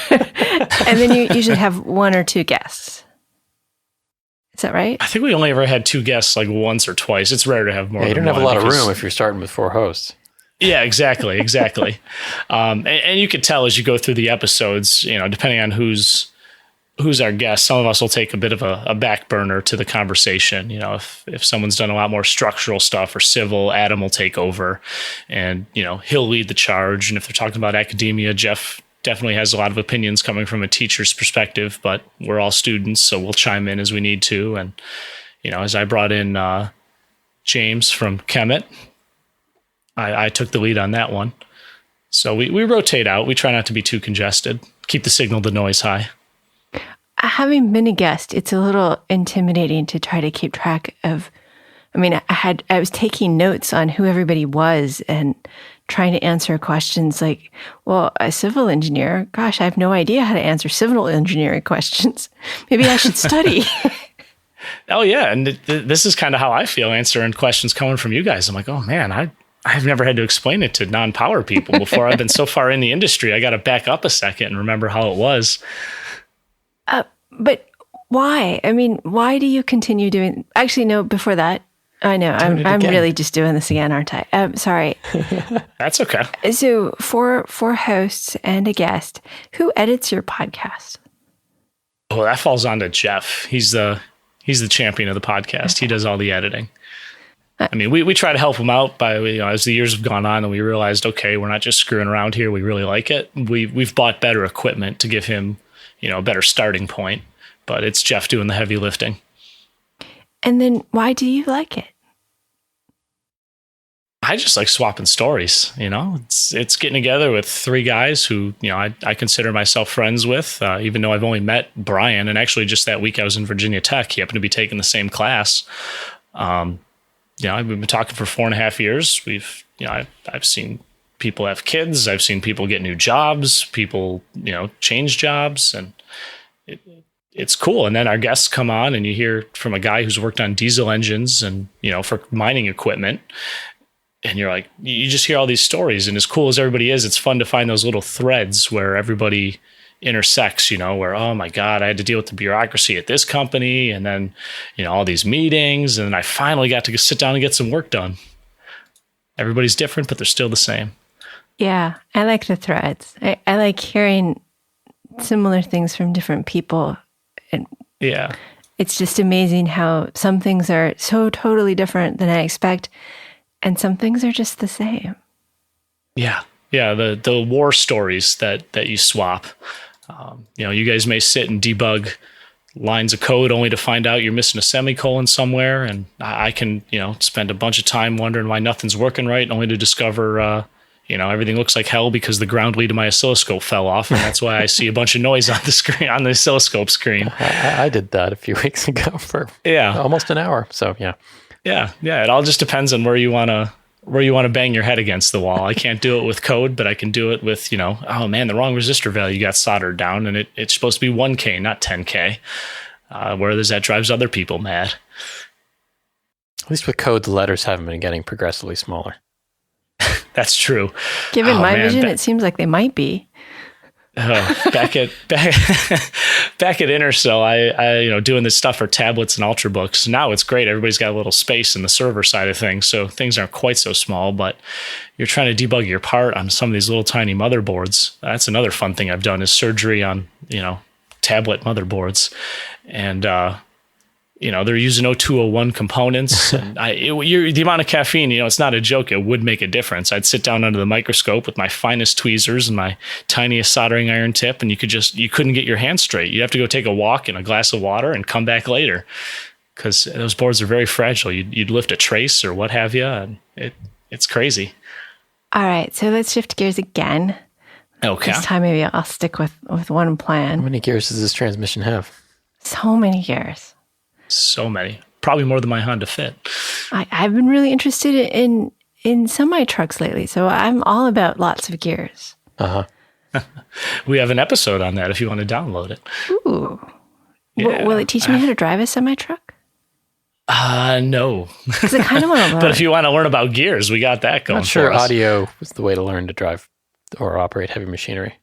And then you usually have one or two guests. Is that right? I think we only ever had two guests like once or twice. It's rare to have more. Yeah, you than don't have a lot of because, room if you're starting with 4 hosts. Yeah, exactly. And you could tell as you go through the episodes, depending on who's our guest, some of us will take a bit of a back burner to the conversation. If someone's done a lot more structural stuff or civil, Adam will take over and, he'll lead the charge. And if they're talking about academia, Jeff definitely has a lot of opinions coming from a teacher's perspective, but we're all students, so we'll chime in as we need to. And, as I brought in James from KEMET, I took the lead on that one. So we rotate out. We try not to be too congested, keep the signal to noise high. Having been a guest, it's a little intimidating to try to keep track of. I was taking notes on who everybody was and trying to answer questions like, well, a civil engineer, gosh, I have no idea how to answer civil engineering questions. Maybe I should study. Oh, yeah. And this is kind of how I feel answering questions coming from you guys. I'm like, oh, man, I've never had to explain it to non-power people before. I've been so far in the industry, I got to back up a second and remember how it was. But why? Why do you continue doing? Actually, no. Before that, I know I'm really just doing this again, aren't I? Sorry. That's okay. So, for hosts and a guest, who edits your podcast? Well, that falls on to Jeff. He's the champion of the podcast. He does all the editing. We try to help him out by, as the years have gone on and we realized, okay, we're not just screwing around here. We really like it. We've bought better equipment to give him, a better starting point, but it's Jeff doing the heavy lifting. And then why do you like it? I just like swapping stories, it's getting together with 3 guys who, I consider myself friends with, even though I've only met Brian. And actually just that week I was in Virginia Tech, he happened to be taking the same class. I've been talking for 4.5 years. I've seen people have kids. I've seen people get new jobs, people, change jobs, and it's cool. And then our guests come on and you hear from a guy who's worked on diesel engines and, for mining equipment. And you're like, you just hear all these stories. And as cool as everybody is, it's fun to find those little threads where everybody intersects, where, oh my God, I had to deal with the bureaucracy at this company. And then, all these meetings. And I finally got to sit down and get some work done. Everybody's different, but they're still the same. Yeah, I like the threads. I like hearing similar things from different people. And yeah, it's just amazing how some things are so totally different than I expect. And some things are just the same. Yeah. Yeah. The war stories that you swap, you guys may sit and debug lines of code only to find out you're missing a semicolon somewhere. And I can, spend a bunch of time wondering why nothing's working right, only to discover, everything looks like hell because the ground lead of my oscilloscope fell off. And that's why I see a bunch of noise on the screen, on the oscilloscope screen. I did that a few weeks ago for almost an hour. So, yeah. Yeah. It all just depends on where you want to bang your head against the wall. I can't do it with code, but I can do it with, oh man, the wrong resistor value got soldered down and it's supposed to be 1K, not 10K. Whereas that drives other people mad. At least with code, the letters haven't been getting progressively smaller. That's true. Given my vision, it seems like they might be. Back at Intercell, I doing this stuff for tablets and Ultrabooks. Now it's great. Everybody's got a little space in the server side of things, so things aren't quite so small. But you're trying to debug your part on some of these little tiny motherboards. That's another fun thing I've done is surgery on tablet motherboards, and they're using 0201 components. And the amount of caffeine, it's not a joke. It would make a difference. I'd sit down under the microscope with my finest tweezers and my tiniest soldering iron tip, and you couldn't get your hands straight. You'd have to go take a walk and a glass of water and come back later because those boards are very fragile. You'd lift a trace or what have you, and it's crazy. All right, so let's shift gears again. Okay. This time maybe I'll stick with one plan. How many gears does this transmission have? So many gears. So many, probably more than my Honda Fit. I've been really interested in semi trucks lately, so I'm all about lots of gears. We have an episode on that if you want to download it. Ooh, yeah. Will it teach me how to drive a semi truck? No. Because I kind of want to learn. But if you want to learn about gears, we got that going. I'm not sure audio is the way to learn to drive or operate heavy machinery.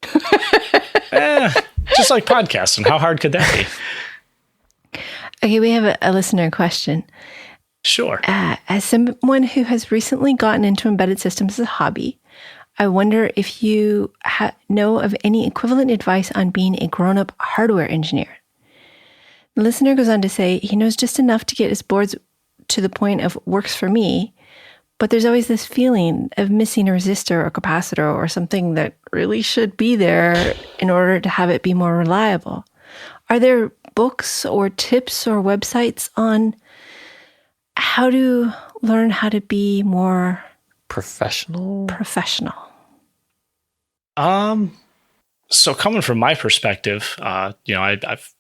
Just like podcasting. How hard could that be? Okay, we have a listener question. Sure. As someone who has recently gotten into embedded systems as a hobby, I wonder if you know of any equivalent advice on being a grown-up hardware engineer. The listener goes on to say he knows just enough to get his boards to the point of works for me, but there's always this feeling of missing a resistor or capacitor or something that really should be there in order to have it be more reliable. Are there books or tips or websites on how to learn how to be more Professional? So coming from my perspective, I've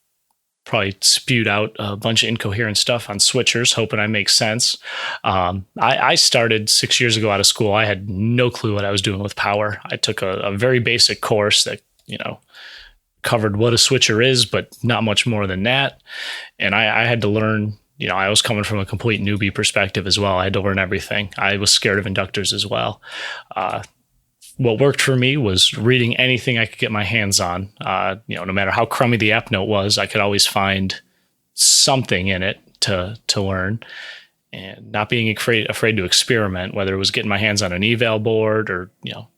probably spewed out a bunch of incoherent stuff on switchers, hoping I make sense. I started 6 years ago out of school. I had no clue what I was doing with power. I took a very basic course that, covered what a switcher is, but not much more than that. And I had to learn, I was coming from a complete newbie perspective as well. I had to learn everything. I was scared of inductors as well. What worked for me was reading anything I could get my hands on. No matter how crummy the app note was, I could always find something in it to learn, and not being afraid to experiment, whether it was getting my hands on an eval board or,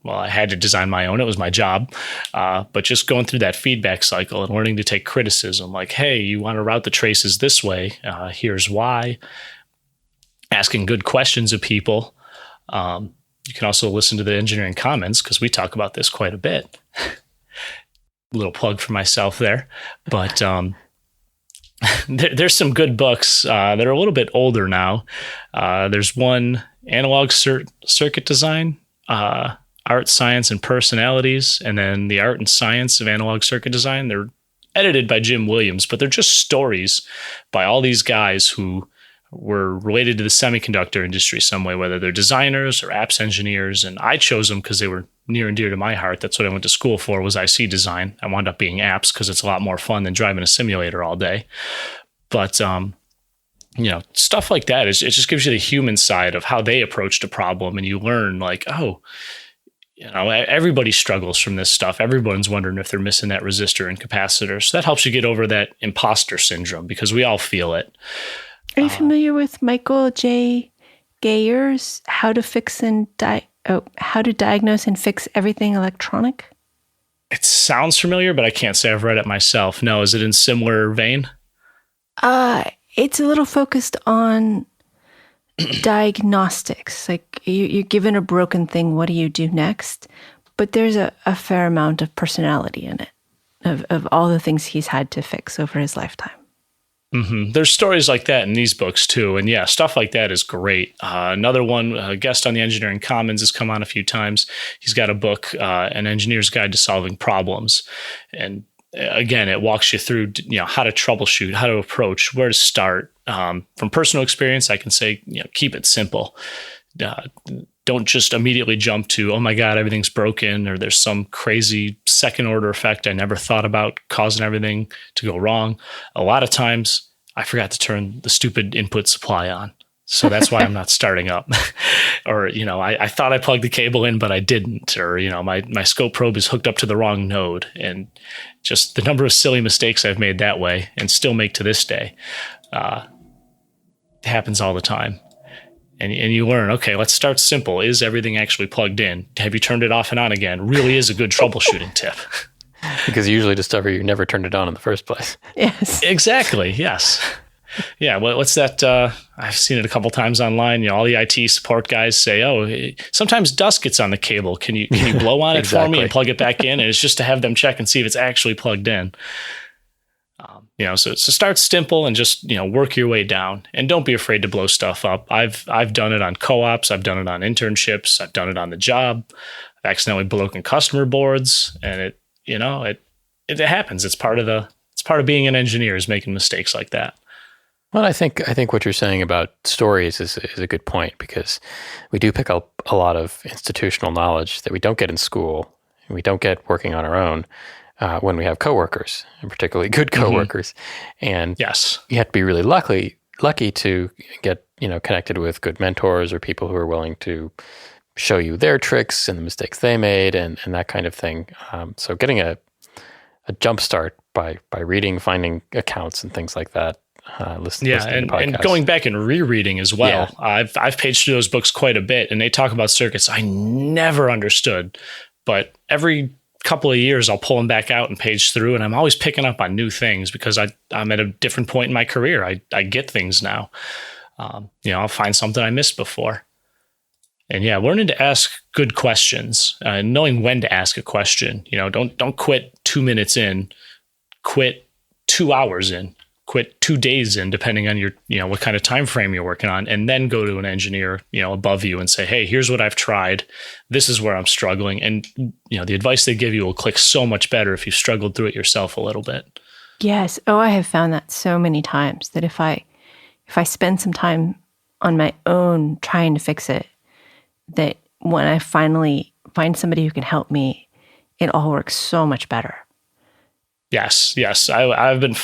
I had to design my own. It was my job. But just going through that feedback cycle and learning to take criticism, like, hey, you want to route the traces this way. Here's why. Asking good questions of people. You can also listen to the engineering comments because we talk about this quite a bit. Little plug for myself there. But there's some good books that are a little bit older now. There's one, Analog Circuit Design, Art, Science, and Personalities, and then The Art and Science of Analog Circuit Design. They're edited by Jim Williams, but they're just stories by all these guys who were related to the semiconductor industry some way, whether they're designers or apps engineers. And I chose them because they were near and dear to my heart. That's what I went to school for, was IC design. I wound up being apps because it's a lot more fun than driving a simulator all day. But, stuff like that, it just gives you the human side of how they approached a problem. And you learn like, everybody struggles from this stuff. Everyone's wondering if they're missing that resistor and capacitor. So that helps you get over that imposter syndrome because we all feel it. Are you familiar with Michael J. Gayer's How to Diagnose and Fix Everything Electronic? It sounds familiar, but I can't say I've read it myself. No, is it in similar vein? It's a little focused on diagnostics. Like you're given a broken thing, what do you do next? But there's a fair amount of personality in it, of all the things he's had to fix over his lifetime. Mm-hmm. There's stories like that in these books too. And yeah, stuff like that is great. Another one, a guest on the Engineering Commons, has come on a few times. He's got a book, An Engineer's Guide to Solving Problems. And again, it walks you through, how to troubleshoot, how to approach, where to start. From personal experience, I can say, keep it simple. Don't just immediately jump to, oh my God, everything's broken, or there's some crazy second order effect I never thought about causing everything to go wrong. A lot of times I forgot to turn the stupid input supply on. So that's why I'm not starting up. Or, I thought I plugged the cable in, but I didn't. Or, my scope probe is hooked up to the wrong node. And just the number of silly mistakes I've made that way and still make to this day happens all the time. And you learn, okay, let's start simple. Is everything actually plugged in? Have you turned it off and on again? Really is a good troubleshooting tip. Because you usually discover you never turned it on in the first place. Yes. Exactly. Yes. Yeah. Well, what's that? I've seen it a couple times online. All the IT support guys say, sometimes dust gets on the cable. Can you blow on it Exactly. for me and plug it back in? And it's just to have them check and see if it's actually plugged in. So start simple and just, work your way down, and don't be afraid to blow stuff up. I've done it on co-ops. I've done it on internships. I've done it on the job. I've accidentally broken customer boards, and it happens. It's part of being an engineer, is making mistakes like that. Well, I think what you're saying about stories is a good point, because we do pick up a lot of institutional knowledge that we don't get in school, and we don't get working on our own. When we have coworkers, and particularly good coworkers. Mm-hmm. And yes, you have to be really lucky to get, connected with good mentors or people who are willing to show you their tricks and the mistakes they made and that kind of thing. So getting a jump start by reading, finding accounts and things like that. Listening and going back and rereading as well. Yeah. I've paged through those books quite a bit, and they talk about circuits I never understood. But every couple of years, I'll pull them back out and page through, and I'm always picking up on new things because I'm at a different point in my career. I get things now. I'll find something I missed before. And learning to ask good questions, knowing when to ask a question. Don't quit 2 minutes in, quit 2 hours in. Quit 2 days in, depending on your, what kind of time frame you're working on, and then go to an engineer, above you and say, hey, here's what I've tried. This is where I'm struggling. And, the advice they give you will click so much better if you've struggled through it yourself a little bit. Yes. Oh, I have found that so many times that if I spend some time on my own trying to fix it, that when I finally find somebody who can help me, it all works so much better. Yes. I've been,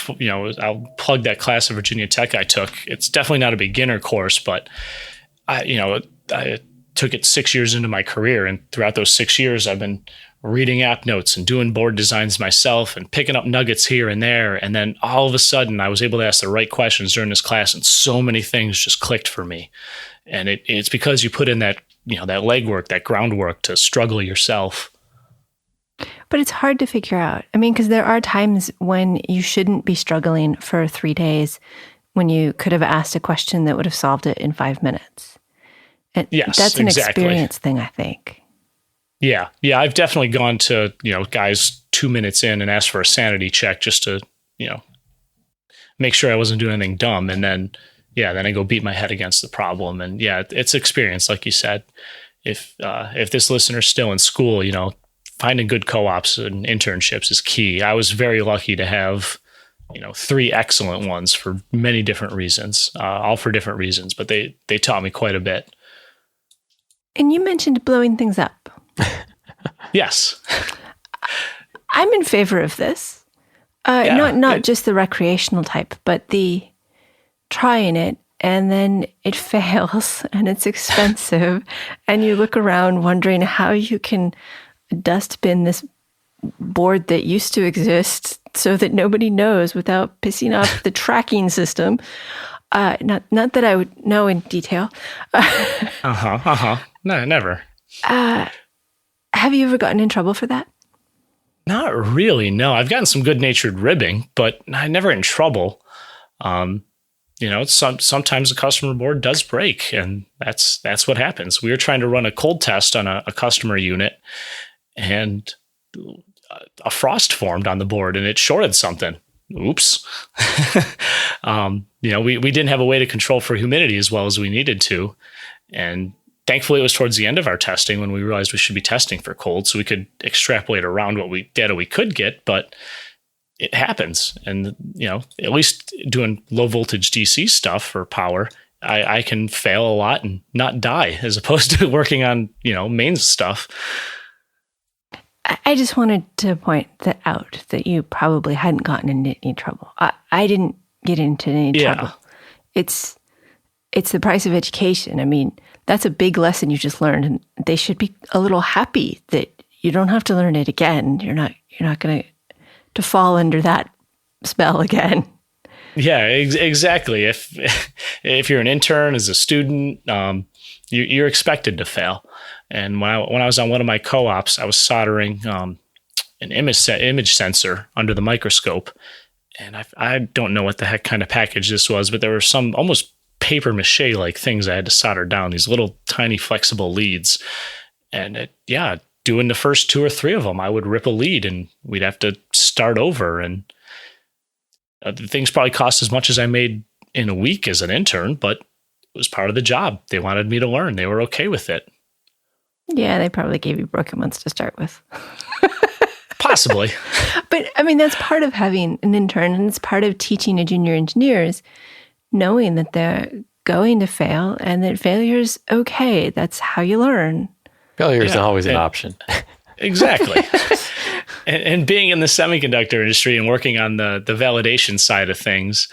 I'll plug that class at Virginia Tech I took. It's definitely not a beginner course, but I took it 6 years into my career. And throughout those 6 years, I've been reading app notes and doing board designs myself and picking up nuggets here and there. And then all of a sudden I was able to ask the right questions during this class. And so many things just clicked for me. And it's because you put in that, that legwork, that groundwork to struggle yourself. But it's hard to figure out. I mean, because there are times when you shouldn't be struggling for 3 days when you could have asked a question that would have solved it in 5 minutes. And that's an experience thing, I think. Yeah. I've definitely gone to, guys 2 minutes in and asked for a sanity check just to, make sure I wasn't doing anything dumb. And then I go beat my head against the problem. And it's experience, like you said. If this listener's still in school, finding good co-ops and internships is key. I was very lucky to have, 3 excellent ones for many different reasons, all for different reasons, but they taught me quite a bit. And you mentioned blowing things up. Yes. I'm in favor of this. Not just the recreational type, but the trying it and then it fails and it's expensive and you look around wondering how you can dustbin this board that used to exist so that nobody knows without pissing off the tracking system. Not that I would know in detail. No, never. Have you ever gotten in trouble for that? Not really, no. I've gotten some good-natured ribbing, but I never in trouble. Sometimes a customer board does break, and that's what happens. We were trying to run a cold test on a customer unit, and a frost formed on the board and it shorted something. Oops. We didn't have a way to control for humidity as well as we needed to. And thankfully it was towards the end of our testing when we realized we should be testing for cold so we could extrapolate around what data we could get, but it happens. And, at least doing low voltage DC stuff for power, I can fail a lot and not die as opposed to working on, mains stuff. I just wanted to point that out, that you probably hadn't gotten into any trouble. I didn't get into any trouble. It's the price of education. I mean, that's a big lesson you just learned, and they should be a little happy that you don't have to learn it again. You're not going to fall under that spell again. Yeah, exactly. If you're an intern as a student, you're expected to fail. And when I was on one of my co-ops, I was soldering an image sensor under the microscope. And I don't know what the heck kind of package this was, but there were some almost paper mache like things I had to solder down, these little tiny flexible leads. And doing the first 2 or 3 of them, I would rip a lead and we'd have to start over. And the things probably cost as much as I made in a week as an intern, but it was part of the job. They wanted me to learn. They were okay with it. Yeah, they probably gave you broken ones to start with. Possibly. But I mean, that's part of having an intern, and it's part of teaching a junior engineers, knowing that they're going to fail and that failure's okay. That's how you learn. Failure isn't always an option. Exactly. and being in the semiconductor industry and working on the validation side of things,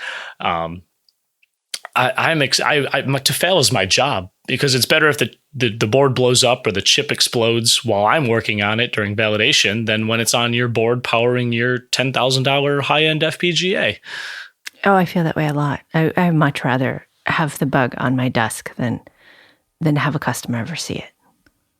To fail is my job, because it's better if the board blows up or the chip explodes while I'm working on it during validation than when it's on your board powering your $10,000 high-end FPGA. Oh, I feel that way a lot. I much rather have the bug on my desk than have a customer ever see it.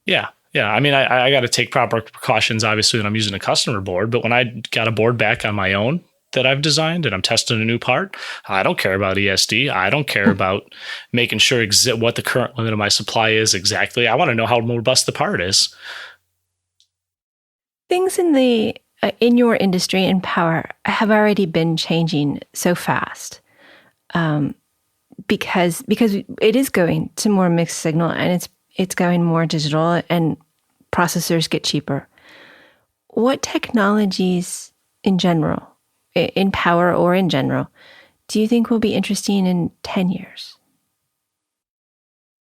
Yeah. Yeah. I mean, I got to take proper precautions, obviously, when I'm using a customer board, but when I got a board back on my own that I've designed and I'm testing a new part, I don't care about ESD. I don't care about making sure what the current limit of my supply is exactly. I want to know how robust the part is. Things in your industry in power have already been changing so fast, because it is going to more mixed signal, and it's going more digital, and processors get cheaper. What technologies in general, in power or in general, do you think will be interesting in 10 years?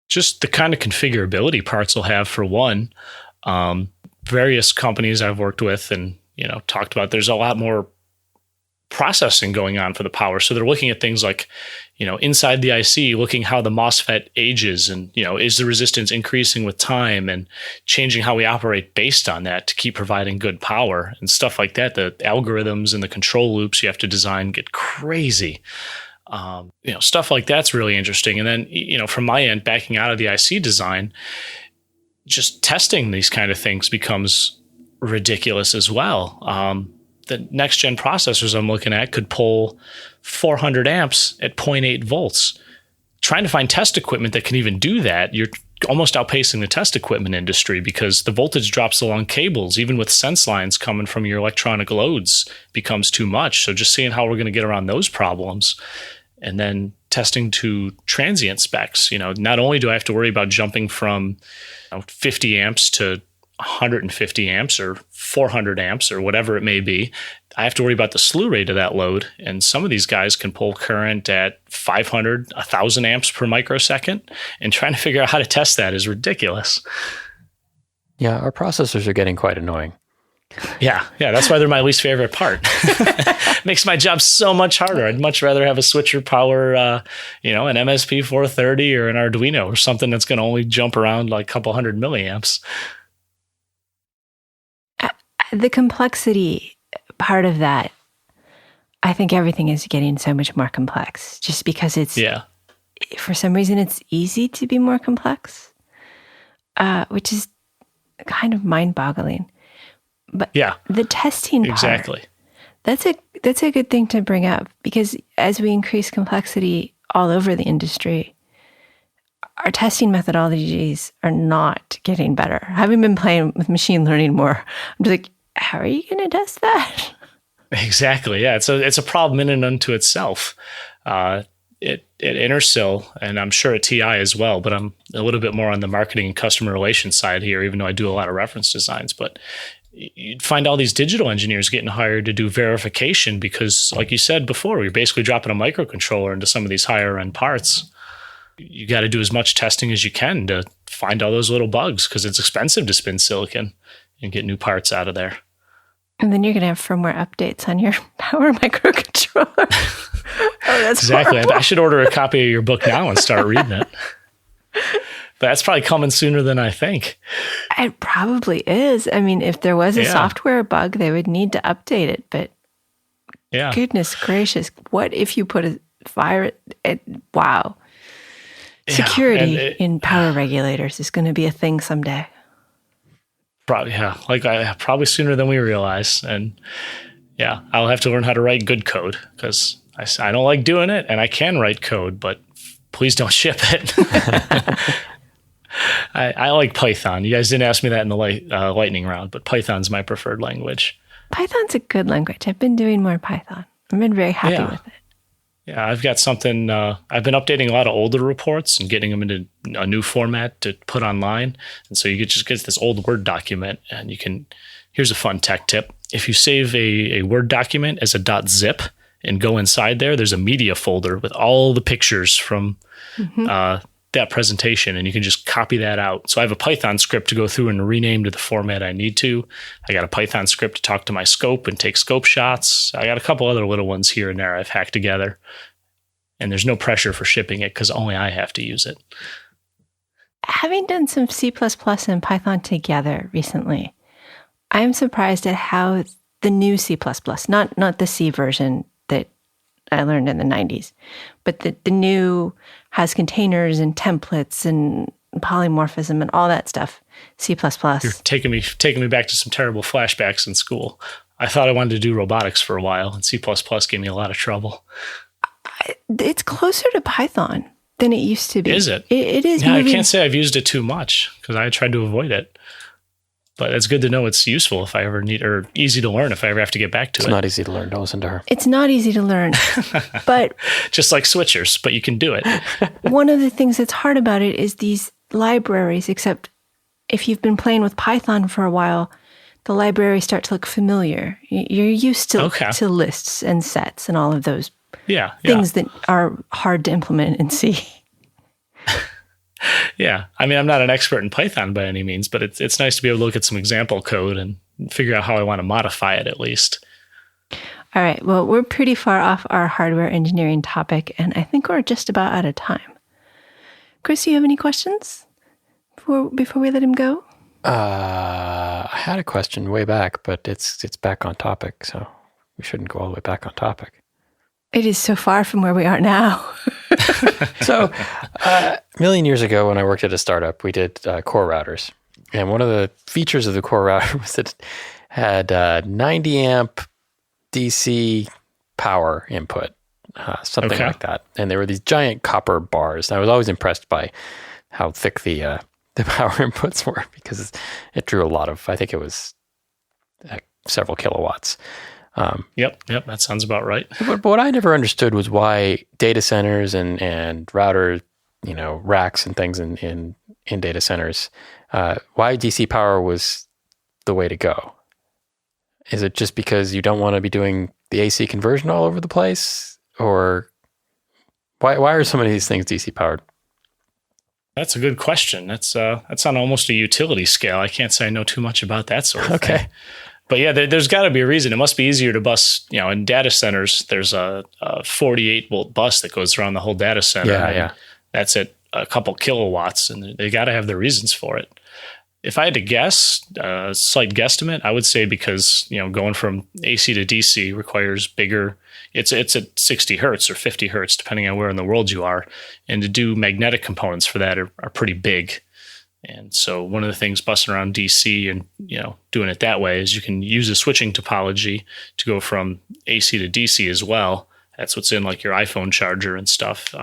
Just the kind of configurability parts will have, for one. Various companies I've worked with and talked about, there's a lot more processing going on for the power. So they're looking at things like, inside the IC, looking how the MOSFET ages and, is the resistance increasing with time, and changing how we operate based on that to keep providing good power and stuff like that. The algorithms and the control loops you have to design get crazy. Stuff like that's really interesting. And then, from my end, backing out of the IC design, just testing these kind of things becomes ridiculous as well. The next gen processors I'm looking at could pull 400 amps at 0.8 volts. Trying to find test equipment that can even do that, you're almost outpacing the test equipment industry, because the voltage drops along cables, even with sense lines coming from your electronic loads, becomes too much. So just seeing how we're going to get around those problems, and then testing to transient specs. Not only do I have to worry about jumping from 50 amps to 150 amps or 400 amps or whatever it may be, I have to worry about the slew rate of that load. And some of these guys can pull current at 500, 1,000 amps per microsecond. And trying to figure out how to test that is ridiculous. Yeah, our processors are getting quite annoying. Yeah, that's why they're my least favorite part. Makes my job so much harder. I'd much rather have a switcher power, an MSP 430 or an Arduino or something that's going to only jump around like a couple hundred milliamps. The complexity part of that, I think everything is getting so much more complex, just because for some reason, it's easy to be more complex, which is kind of mind-boggling. But the testing part, exactly. That's a good thing to bring up, because as we increase complexity all over the industry, our testing methodologies are not getting better. Having been playing with machine learning more, I'm just like, how are you going to test that? Exactly. Yeah, it's a problem in and unto itself. At Intersil, and I'm sure at TI as well, but I'm a little bit more on the marketing and customer relations side here, even though I do a lot of reference designs. But you'd find all these digital engineers getting hired to do verification because, like you said before, you're basically dropping a microcontroller into some of these higher end parts. You got to do as much testing as you can to find all those little bugs, because it's expensive to spin silicon and get new parts out of there. And then you're going to have firmware updates on your power microcontroller. That's exactly. horrible. I should order a copy of your book now and start reading it. But that's probably coming sooner than I think. It probably is. I mean, if there was a software bug, they would need to update it. But goodness gracious, what if you put a fire? Wow. Security in power regulators is going to be a thing someday. Probably, probably sooner than we realize. And I'll have to learn how to write good code, because I don't like doing it, and I can write code, but please don't ship it. I like Python. You guys didn't ask me that in the lightning round, but Python's my preferred language. Python's a good language. I've been doing more Python. I've been very happy with it. Yeah, I've got something. I've been updating a lot of older reports and getting them into a new format to put online. And so you just get this old Word document, and you can. Here's a fun tech tip: if you save a Word document as a .zip and go inside there's a media folder with all the pictures from that presentation, and you can just copy that out. So I have a Python script to go through and rename to the format I need to. I got a Python script to talk to my scope and take scope shots. I got a couple other little ones here and there I've hacked together. and there's no pressure for shipping it because only I have to use it. Having done some C++ and Python together recently, I'm surprised at how the new C++, not the C version that I learned in the 90s, but the new has containers and templates and polymorphism and all that stuff, C++. You're taking me back to some terrible flashbacks in school. I thought I wanted to do robotics for a while, and C++ gave me a lot of trouble. It's closer to Python than it used to be. Is it? It is. Yeah, I can't say I've used it too much because I tried to avoid it. But it's good to know it's useful if I ever need, or easy to learn if I ever have to get back to it. It's not easy to learn. Don't listen to her. It's not easy to learn, but just like switchers, but you can do it. One of the things that's hard about it is these libraries, except if you've been playing with Python for a while, the libraries start to look familiar. You're used to lists and sets and all of those things that are hard to implement in C. Yeah. I mean, I'm not an expert in Python by any means, but it's nice to be able to look at some example code and figure out how I want to modify it at least. All right. Well, we're pretty far off our hardware engineering topic, and I think we're just about out of time. Chris, do you have any questions before we let him go? I had a question way back, but it's back on topic, so we shouldn't go all the way back on topic. It is so far from where we are now. So, a million years ago when I worked at a startup, we did core routers. And one of the features of the core router was that it had 90 amp DC power input, something like that. And there were these giant copper bars. And I was always impressed by how thick the power inputs were because it drew a lot of, I think it was several kilowatts. Yep, that sounds about right. But what I never understood was why data centers and router, racks and things in data centers, why DC power was the way to go. Is it just because you don't want to be doing the AC conversion all over the place, or why are so many of these things DC powered? That's a good question. That's on almost a utility scale. I can't say I know too much about that sort of thing. But yeah, there's got to be a reason. It must be easier to bus, in data centers, there's a 48 volt bus that goes around the whole data center. Yeah. That's at a couple kilowatts, and they got to have their reasons for it. If I had to guess, a slight guesstimate, I would say because, going from AC to DC requires bigger, it's at 60 hertz or 50 hertz, depending on where in the world you are. And to do magnetic components for that are pretty big. And so one of the things busting around DC and, doing it that way is you can use a switching topology to go from AC to DC as well. That's what's in like your iPhone charger and stuff.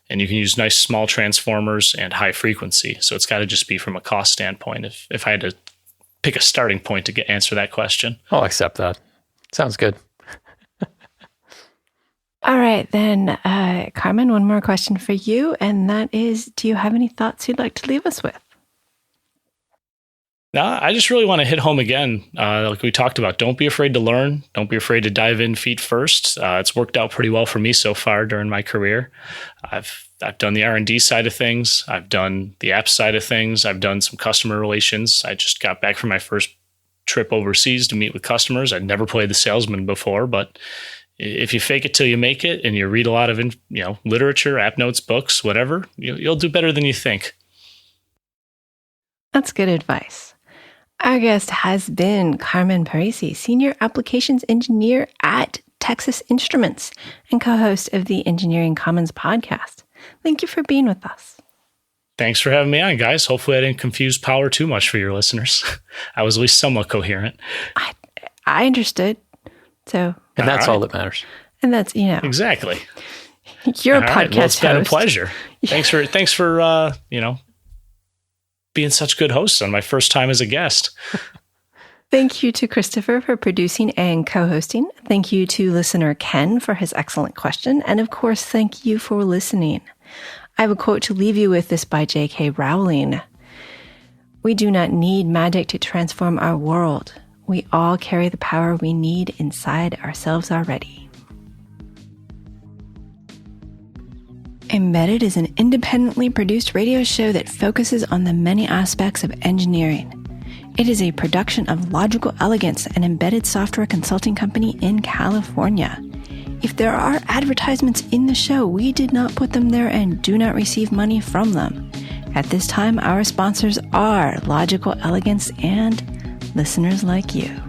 And you can use nice small transformers and high frequency. So it's got to just be from a cost standpoint. If I had to pick a starting point to answer that question. I'll accept that. Sounds good. All right, then, Carmen, one more question for you. And that is, do you have any thoughts you'd like to leave us with? No, I just really want to hit home again. Like we talked about, don't be afraid to learn. Don't be afraid to dive in feet first. It's worked out pretty well for me so far during my career. I've done the R&D side of things. I've done the app side of things. I've done some customer relations. I just got back from my first trip overseas to meet with customers. I'd never played the salesman before, but if you fake it till you make it and you read a lot of literature, app notes, books, whatever, you'll do better than you think. That's good advice. Our guest has been Carmen Parisi, Senior Applications Engineer at Texas Instruments and co-host of the Engineering Commons podcast. Thank you for being with us. Thanks for having me on, guys. Hopefully I didn't confuse power too much for your listeners. I was at least somewhat coherent. I understood. So, and that's all that matters. And that's, Exactly. You're a podcast Well, it's been host. a pleasure. Thanks for being such good hosts on my first time as a guest. Thank you to Christopher for producing and co-hosting. Thank you to listener Ken for his excellent question. And of course, thank you for listening. I have a quote to leave you with this by J.K. Rowling. We do not need magic to transform our world. We all carry the power we need inside ourselves already. Embedded is an independently produced radio show that focuses on the many aspects of engineering. It is a production of Logical Elegance, an embedded software consulting company in California. If there are advertisements in the show, we did not put them there and do not receive money from them. At this time, our sponsors are Logical Elegance and listeners like you.